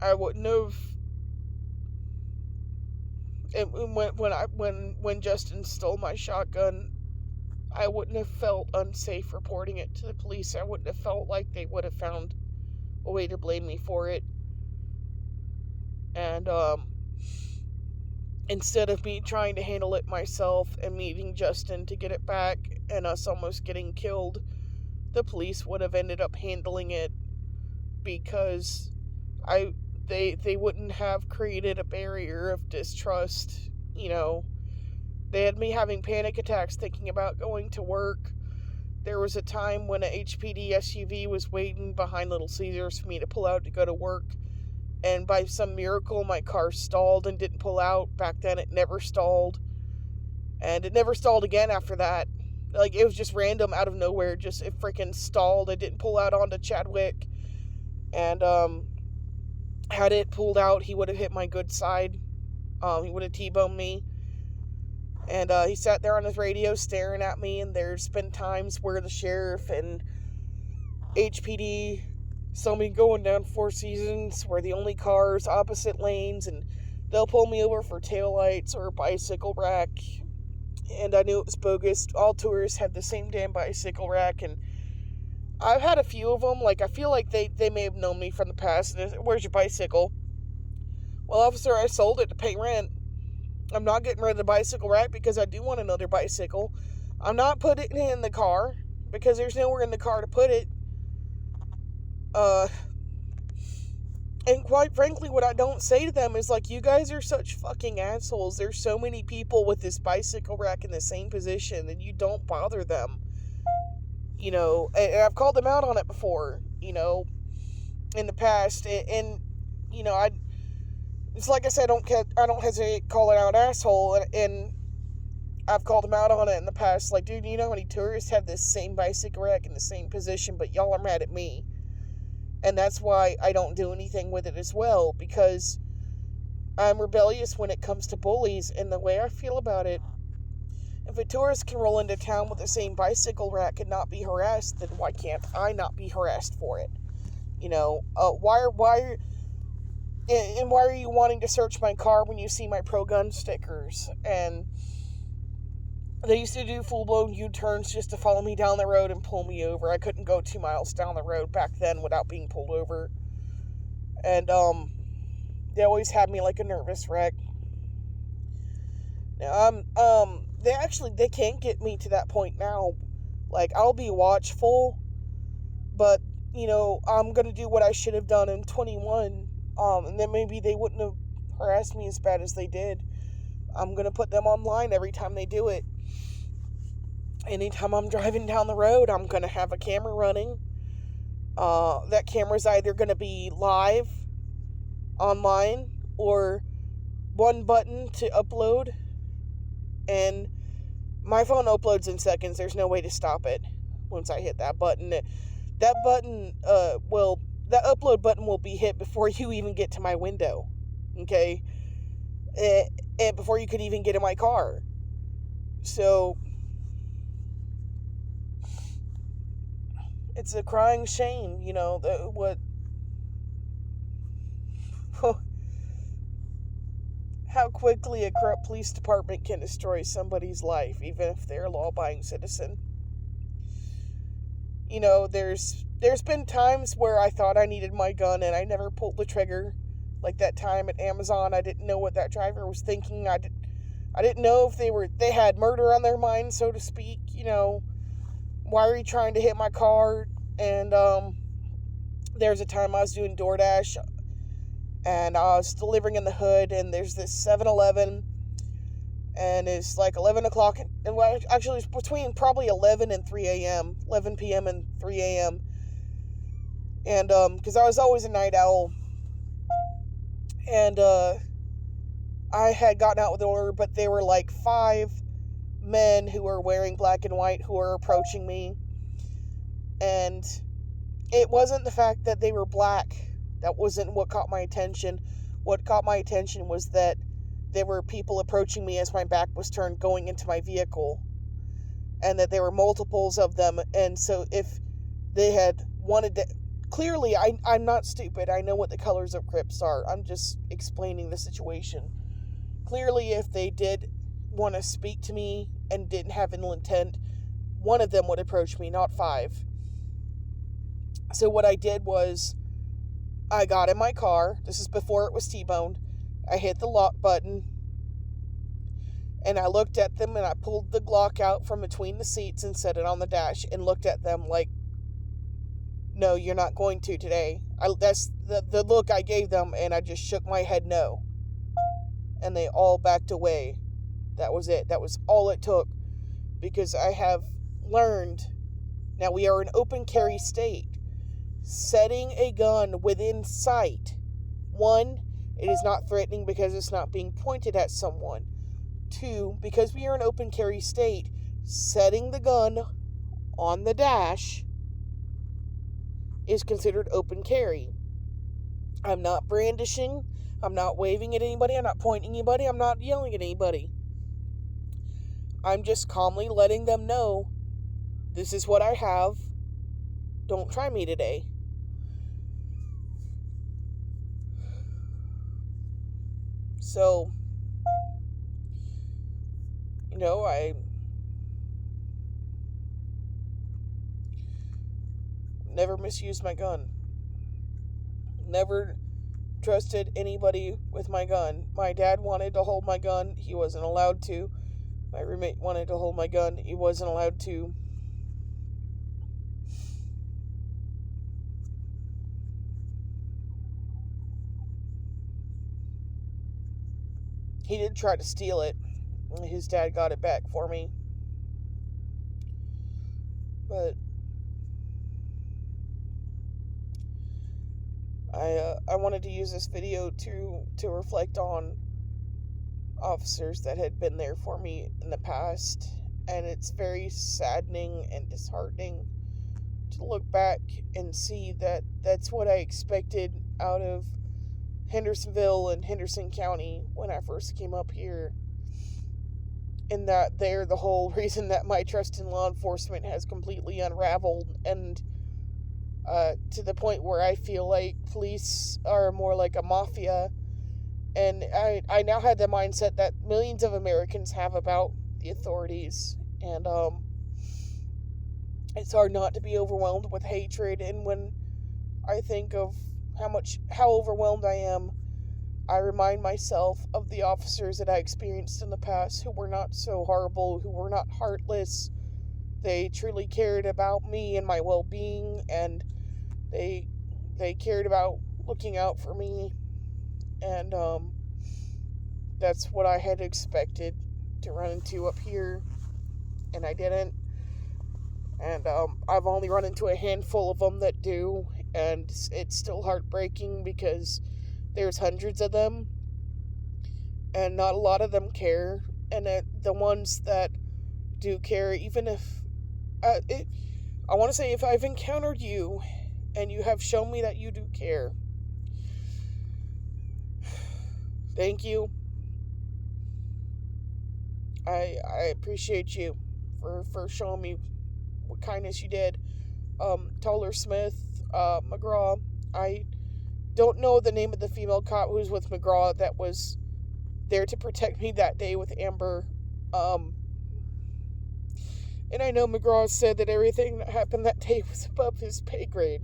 I wouldn't have. And when Justin stole my shotgun, I wouldn't have felt unsafe reporting it to the police. I wouldn't have felt like they would have found a way to blame me for it. And instead of me trying to handle it myself and meeting Justin to get it back and us almost getting killed, the police would have ended up handling it, because they wouldn't have created a barrier of distrust. They had me having panic attacks thinking about going to work. There was a time when a HPD SUV was waiting behind Little Caesars for me to pull out to go to work, and by some miracle my car stalled and didn't pull out. Back then it never stalled, and it never stalled again after that. Like, it was just random out of nowhere, just it freaking stalled. It didn't pull out onto Chadwick, and had it pulled out, he would have hit my good side. He would have T-boned me. And he sat there on his radio staring at me, and there's been times where the sheriff and HPD saw me going down Four Seasons, where the only cars opposite lanes, and they'll pull me over for taillights or a bicycle rack, and I knew it was bogus. All tourists had the same damn bicycle rack, and I've had a few of them. Like, I feel like they may have known me from the past. Where's your bicycle? Well, officer, I sold it to pay rent. I'm not getting rid of the bicycle rack because I do want another bicycle. I'm not putting it in the car because there's nowhere in the car to put it. And quite frankly, what I don't say to them is, like, you guys are such fucking assholes. There's so many people with this bicycle rack in the same position, and you don't bother them. And I've called them out on it before, in the past. And it's like I said, I don't hesitate calling out asshole, and I've called them out on it in the past. Like, dude, you know how many tourists have this same bicycle rack in the same position, but y'all are mad at me. And that's why I don't do anything with it as well, because I'm rebellious when it comes to bullies. And the way I feel about it, if a tourist can roll into town with the same bicycle rack and not be harassed, then why can't I not be harassed for it? Why are you wanting to search my car when you see my pro-gun stickers? And they used to do full-blown U-turns just to follow me down the road and pull me over. I couldn't go 2 miles down the road back then without being pulled over. And they always had me like a nervous wreck. Now, they can't get me to that point now. Like, I'll be watchful, but, I'm going to do what I should have done in 21. And then maybe they wouldn't have harassed me as bad as they did. I'm going to put them online every time they do it. Anytime I'm driving down the road, I'm going to have a camera running. That camera's either going to be live, online, or one button to upload. And my phone uploads in seconds. There's no way to stop it once I hit that button. That upload button will be hit before you even get to my window, okay? And before you could even get in my car. So, it's a crying shame, how quickly a corrupt police department can destroy somebody's life, even if they're a law-abiding citizen. There's been times where I thought I needed my gun and I never pulled the trigger. Like that time at Amazon, I didn't know what that driver was thinking. I didn't know if they had murder on their mind, so to speak. Why are you trying to hit my car? And there's a time I was doing DoorDash, and I was delivering in the hood, and there's this 7-Eleven, and it's like 11 o'clock, and well, actually it's between probably 11 and 3 a.m., 11 p.m. and 3 a.m., and because I was always a night owl, and I had gotten out with an order, but they were like 5 men who were wearing black and white who were approaching me, and it wasn't the fact that they were black. That wasn't what caught my attention. What caught my attention was that there were people approaching me as my back was turned going into my vehicle, and that there were multiples of them. And so if they had wanted to, clearly I'm not stupid. I know what the colors of Crips are. I'm just explaining the situation. Clearly, if they did want to speak to me and didn't have an intent, one of them would approach me, not 5. So what I did was, I got in my car. This is before it was T-boned. I hit the lock button, and I looked at them, and I pulled the Glock out from between the seats and set it on the dash and looked at them like, no, you're not going to today. That's the look I gave them, and I just shook my head no. And they all backed away. That was it. That was all it took. Because I have learned, now we are an open carry state. Setting a gun within sight. 1, it is not threatening because it's not being pointed at someone. 2, because we are an open carry state, setting the gun on the dash is considered open carry. I'm not brandishing. I'm not waving at anybody. I'm not pointing at anybody. I'm not yelling at anybody. I'm just calmly letting them know, this is what I have. Don't try me today. So, I never misused my gun. Never trusted anybody with my gun. My dad wanted to hold my gun. He wasn't allowed to. My roommate wanted to hold my gun. He wasn't allowed to. He did try to steal it. His dad got it back for me. But I wanted to use this video to reflect on officers that had been there for me in the past, and it's very saddening and disheartening to look back and see that that's what I expected out of Hendersonville and Henderson County when I first came up here, and that they're the whole reason that my trust in law enforcement has completely unraveled, and to the point where I feel like police are more like a mafia. And I now had the mindset that millions of Americans have about the authorities. And it's hard not to be overwhelmed with hatred. And when I think of how overwhelmed I am, I remind myself of the officers that I experienced in the past who were not so horrible, who were not heartless. They truly cared about me and my well-being, and they cared about looking out for me. And that's what I had expected to run into up here, and I didn't. And I've only run into a handful of them that do, and it's still heartbreaking because there's hundreds of them, and not a lot of them care. And the ones that do care, even if I want to say, if I've encountered you and you have shown me that you do care, thank you. I appreciate you for showing me what kindness you did. Toller, Smith, McGraw. I don't know the name of the female cop who was with McGraw that was there to protect me that day with Amber. And I know McGraw said that everything that happened that day was above his pay grade.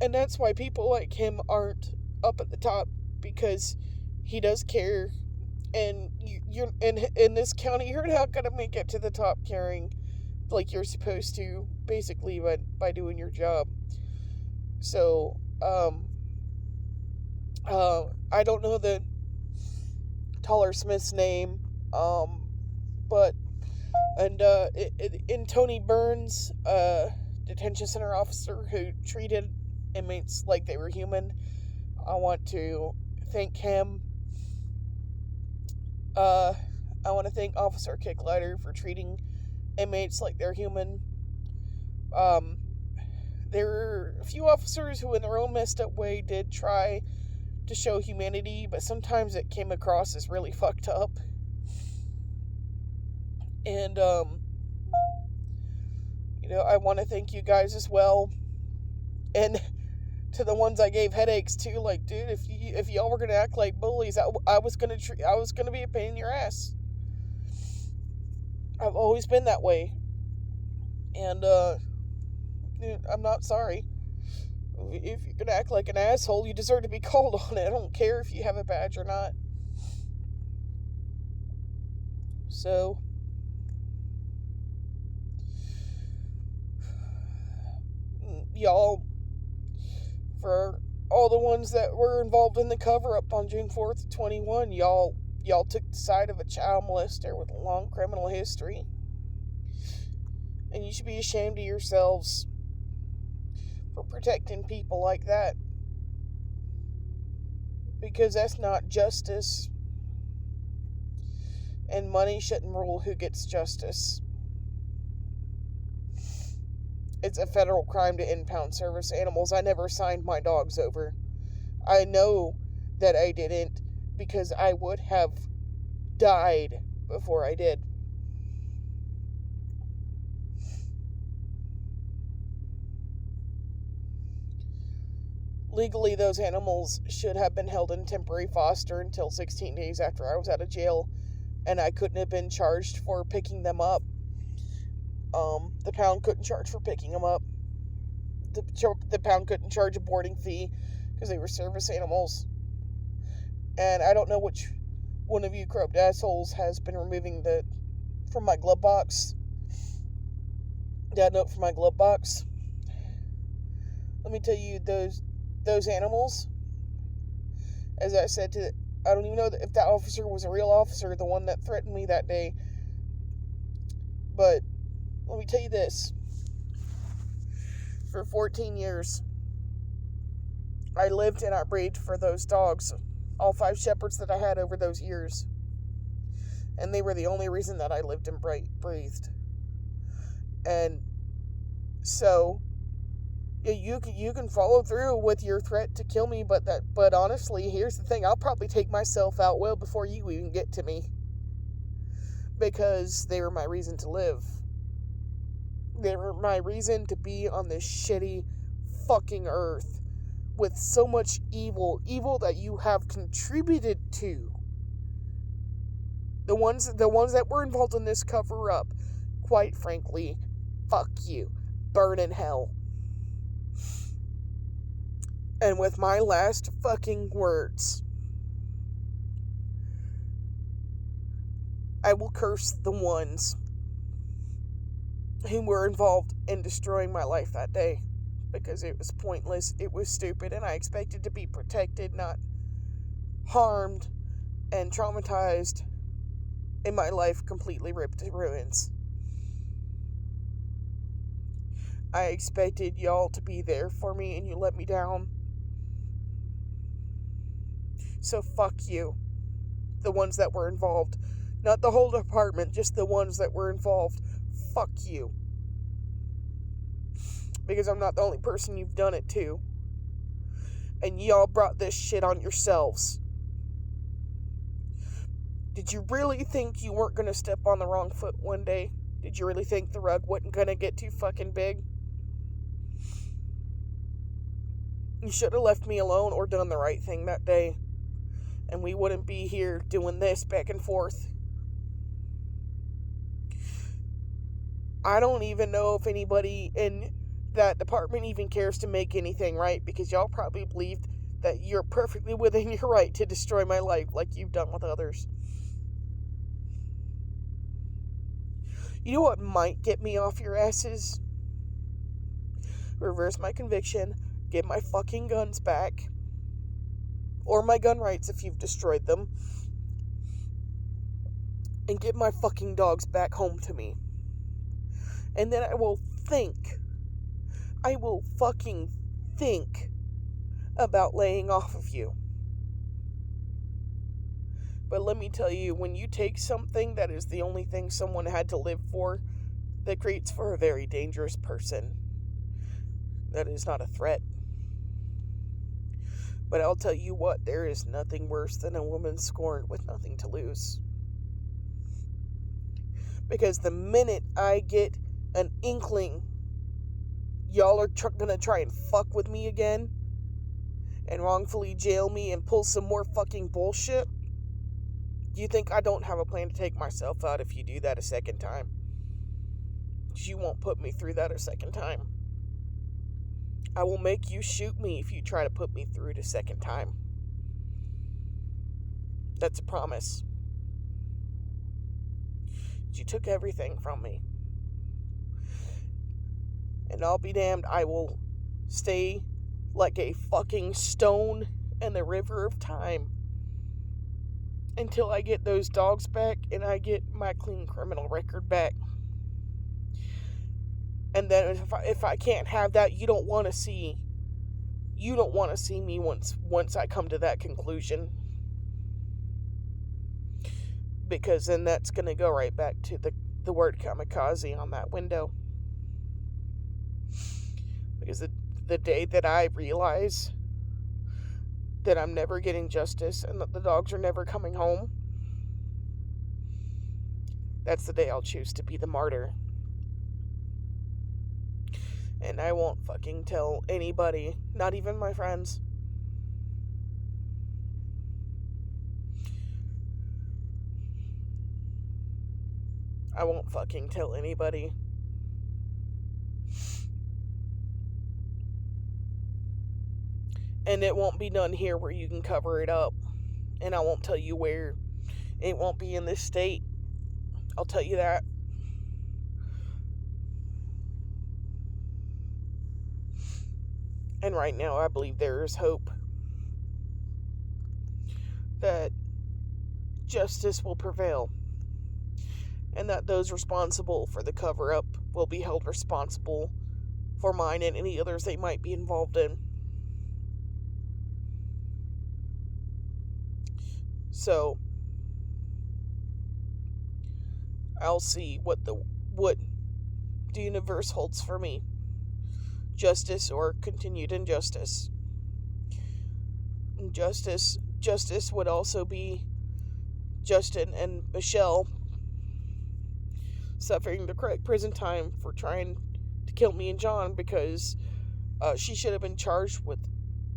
And that's why people like him aren't up at the top, because he does care. and you're in this county, you're not gonna make it to the top carrying like you're supposed to, basically, by doing your job. So, I don't know the Taller Smith's name, but in Tony Burns, detention center officer who treated inmates like they were human, I want to thank him. I want to thank Officer Kicklighter for treating inmates like they're human. Um, there were a few officers who, in their own messed up way, did try to show humanity, but sometimes it came across as really fucked up. And, I want to thank you guys as well. And to the ones I gave headaches to, like, dude, if y'all were gonna act like bullies, I was gonna be a pain in your ass. I've always been that way. And, I'm not sorry. If you're gonna act like an asshole, you deserve to be called on it. I don't care if you have a badge or not. So, y'all, for all the ones that were involved in the cover-up on June 4th, 21, y'all took the side of a child molester with a long criminal history. And you should be ashamed of yourselves for protecting people like that. Because that's not justice. And money shouldn't rule who gets justice. It's a federal crime to impound service animals. I never signed my dogs over. I know that I didn't, because I would have died before I did. Legally, those animals should have been held in temporary foster until 16 days after I was out of jail, and I couldn't have been charged for picking them up. The pound couldn't charge for picking them up. The pound couldn't charge a boarding fee because they were service animals. And I don't know which one of you corrupt assholes has been removing from my glove box. That note from my glove box. Let me tell you, those animals, as I said I don't even know if that officer was a real officer, the one that threatened me that day. But let me tell you this. For 14 years, I lived and I breathed for those dogs. All 5 shepherds that I had over those years. And they were the only reason that I lived and breathed. And so, you can follow through with your threat to kill me, but honestly, here's the thing. I'll probably take myself out well before you even get to me. Because they were my reason to live. They were my reason to be on this shitty fucking earth with so much evil that you have contributed to. The ones that were involved in this cover-up, quite frankly, fuck you. Burn in hell. And with my last fucking words, I will curse the ones who were involved in destroying my life that day, because it was pointless, it was stupid, and I expected to be protected, not harmed and traumatized, and my life completely ripped to ruins. I expected y'all to be there for me, and you let me down. So fuck you. The ones that were involved. Not the whole department, just the ones that were involved. Fuck you. Because I'm not the only person you've done it to. And y'all brought this shit on yourselves. Did you really think you weren't going to step on the wrong foot one day? Did you really think the rug wasn't going to get too fucking big? You should have left me alone or done the right thing that day. And we wouldn't be here doing this back and forth. I don't even know if anybody in that department even cares to make anything right, because y'all probably believed that you're perfectly within your right to destroy my life like you've done with others. You know what might get me off your asses? Reverse my conviction, get my fucking guns back, or my gun rights if you've destroyed them, and get my fucking dogs back home to me. And then I will fucking think about laying off of you. But let me tell you, when you take something that is the only thing someone had to live for, that creates for a very dangerous person. That is not a threat. But I'll tell you what, there is nothing worse than a woman scorned with nothing to lose. Because the minute I get an inkling y'all are gonna try and fuck with me again and wrongfully jail me and pull some more fucking bullshit, you think I don't have a plan to take myself out if you do that a second time? You won't put me through that a second time. I will make you shoot me if you try to put me through it a second time. That's a promise. You took everything from me. And I'll be damned, I will stay like a fucking stone in the river of time until I get those dogs back and I get my clean criminal record back. And then if I can't have that, you don't want to see me once I come to that conclusion. Because then that's going to go right back to the word kamikaze on that window. Because the day that I realize that I'm never getting justice and that the dogs are never coming home, that's the day I'll choose to be the martyr. And I won't fucking tell anybody, not even my friends. I won't fucking tell anybody. And it won't be done here where you can cover it up. And I won't tell you where. It won't be in this state. I'll tell you that. And right now, I believe there is hope that justice will prevail. And that those responsible for the cover-up will be held responsible for mine and any others they might be involved in. So, I'll see what the universe holds for me. Justice or continued injustice. Justice would also be Justin and Michelle suffering the correct prison time for trying to kill me and John, because she should have been charged with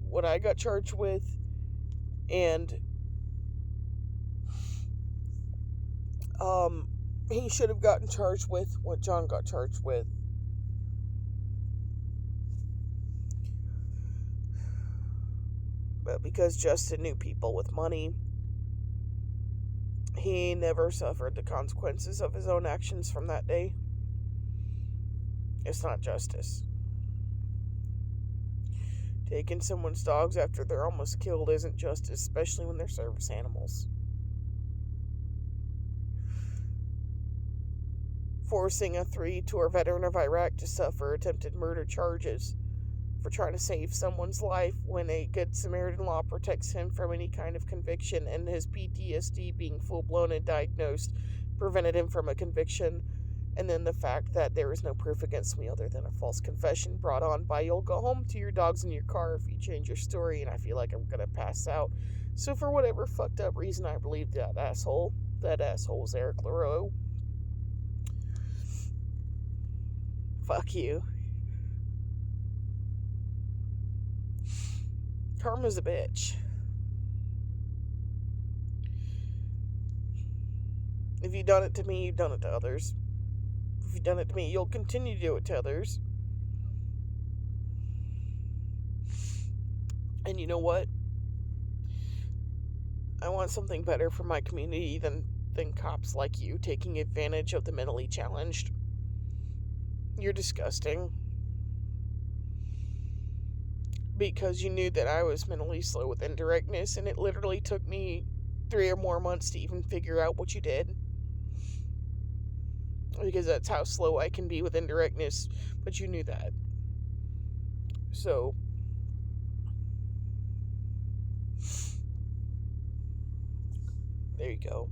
what I got charged with, and he should have gotten charged with what John got charged with. But because Justin knew people with money, he never suffered the consequences of his own actions from that day. It's not justice. Taking someone's dogs after they're almost killed isn't justice, especially when they're service animals. Forcing a 3-tour veteran of Iraq to suffer attempted murder charges for trying to save someone's life when a Good Samaritan law protects him from any kind of conviction, and his PTSD being full-blown and diagnosed prevented him from a conviction. And then the fact that there is no proof against me other than a false confession brought on by "you'll go home to your dogs in your car if you change your story," and I feel like I'm gonna pass out. So for whatever fucked up reason I believe that asshole was Eric LaRoe. Fuck you. Karma's a bitch. If you've done it to me, you've done it to others. If you've done it to me, you'll continue to do it to others. And you know what? I want something better for my community than than cops like you taking advantage of the mentally challenged. You're disgusting. Because you knew that I was mentally slow with indirectness, and it literally took me 3 or more months to even figure out what you did. Because that's how slow I can be with indirectness, but you knew that. So, there you go.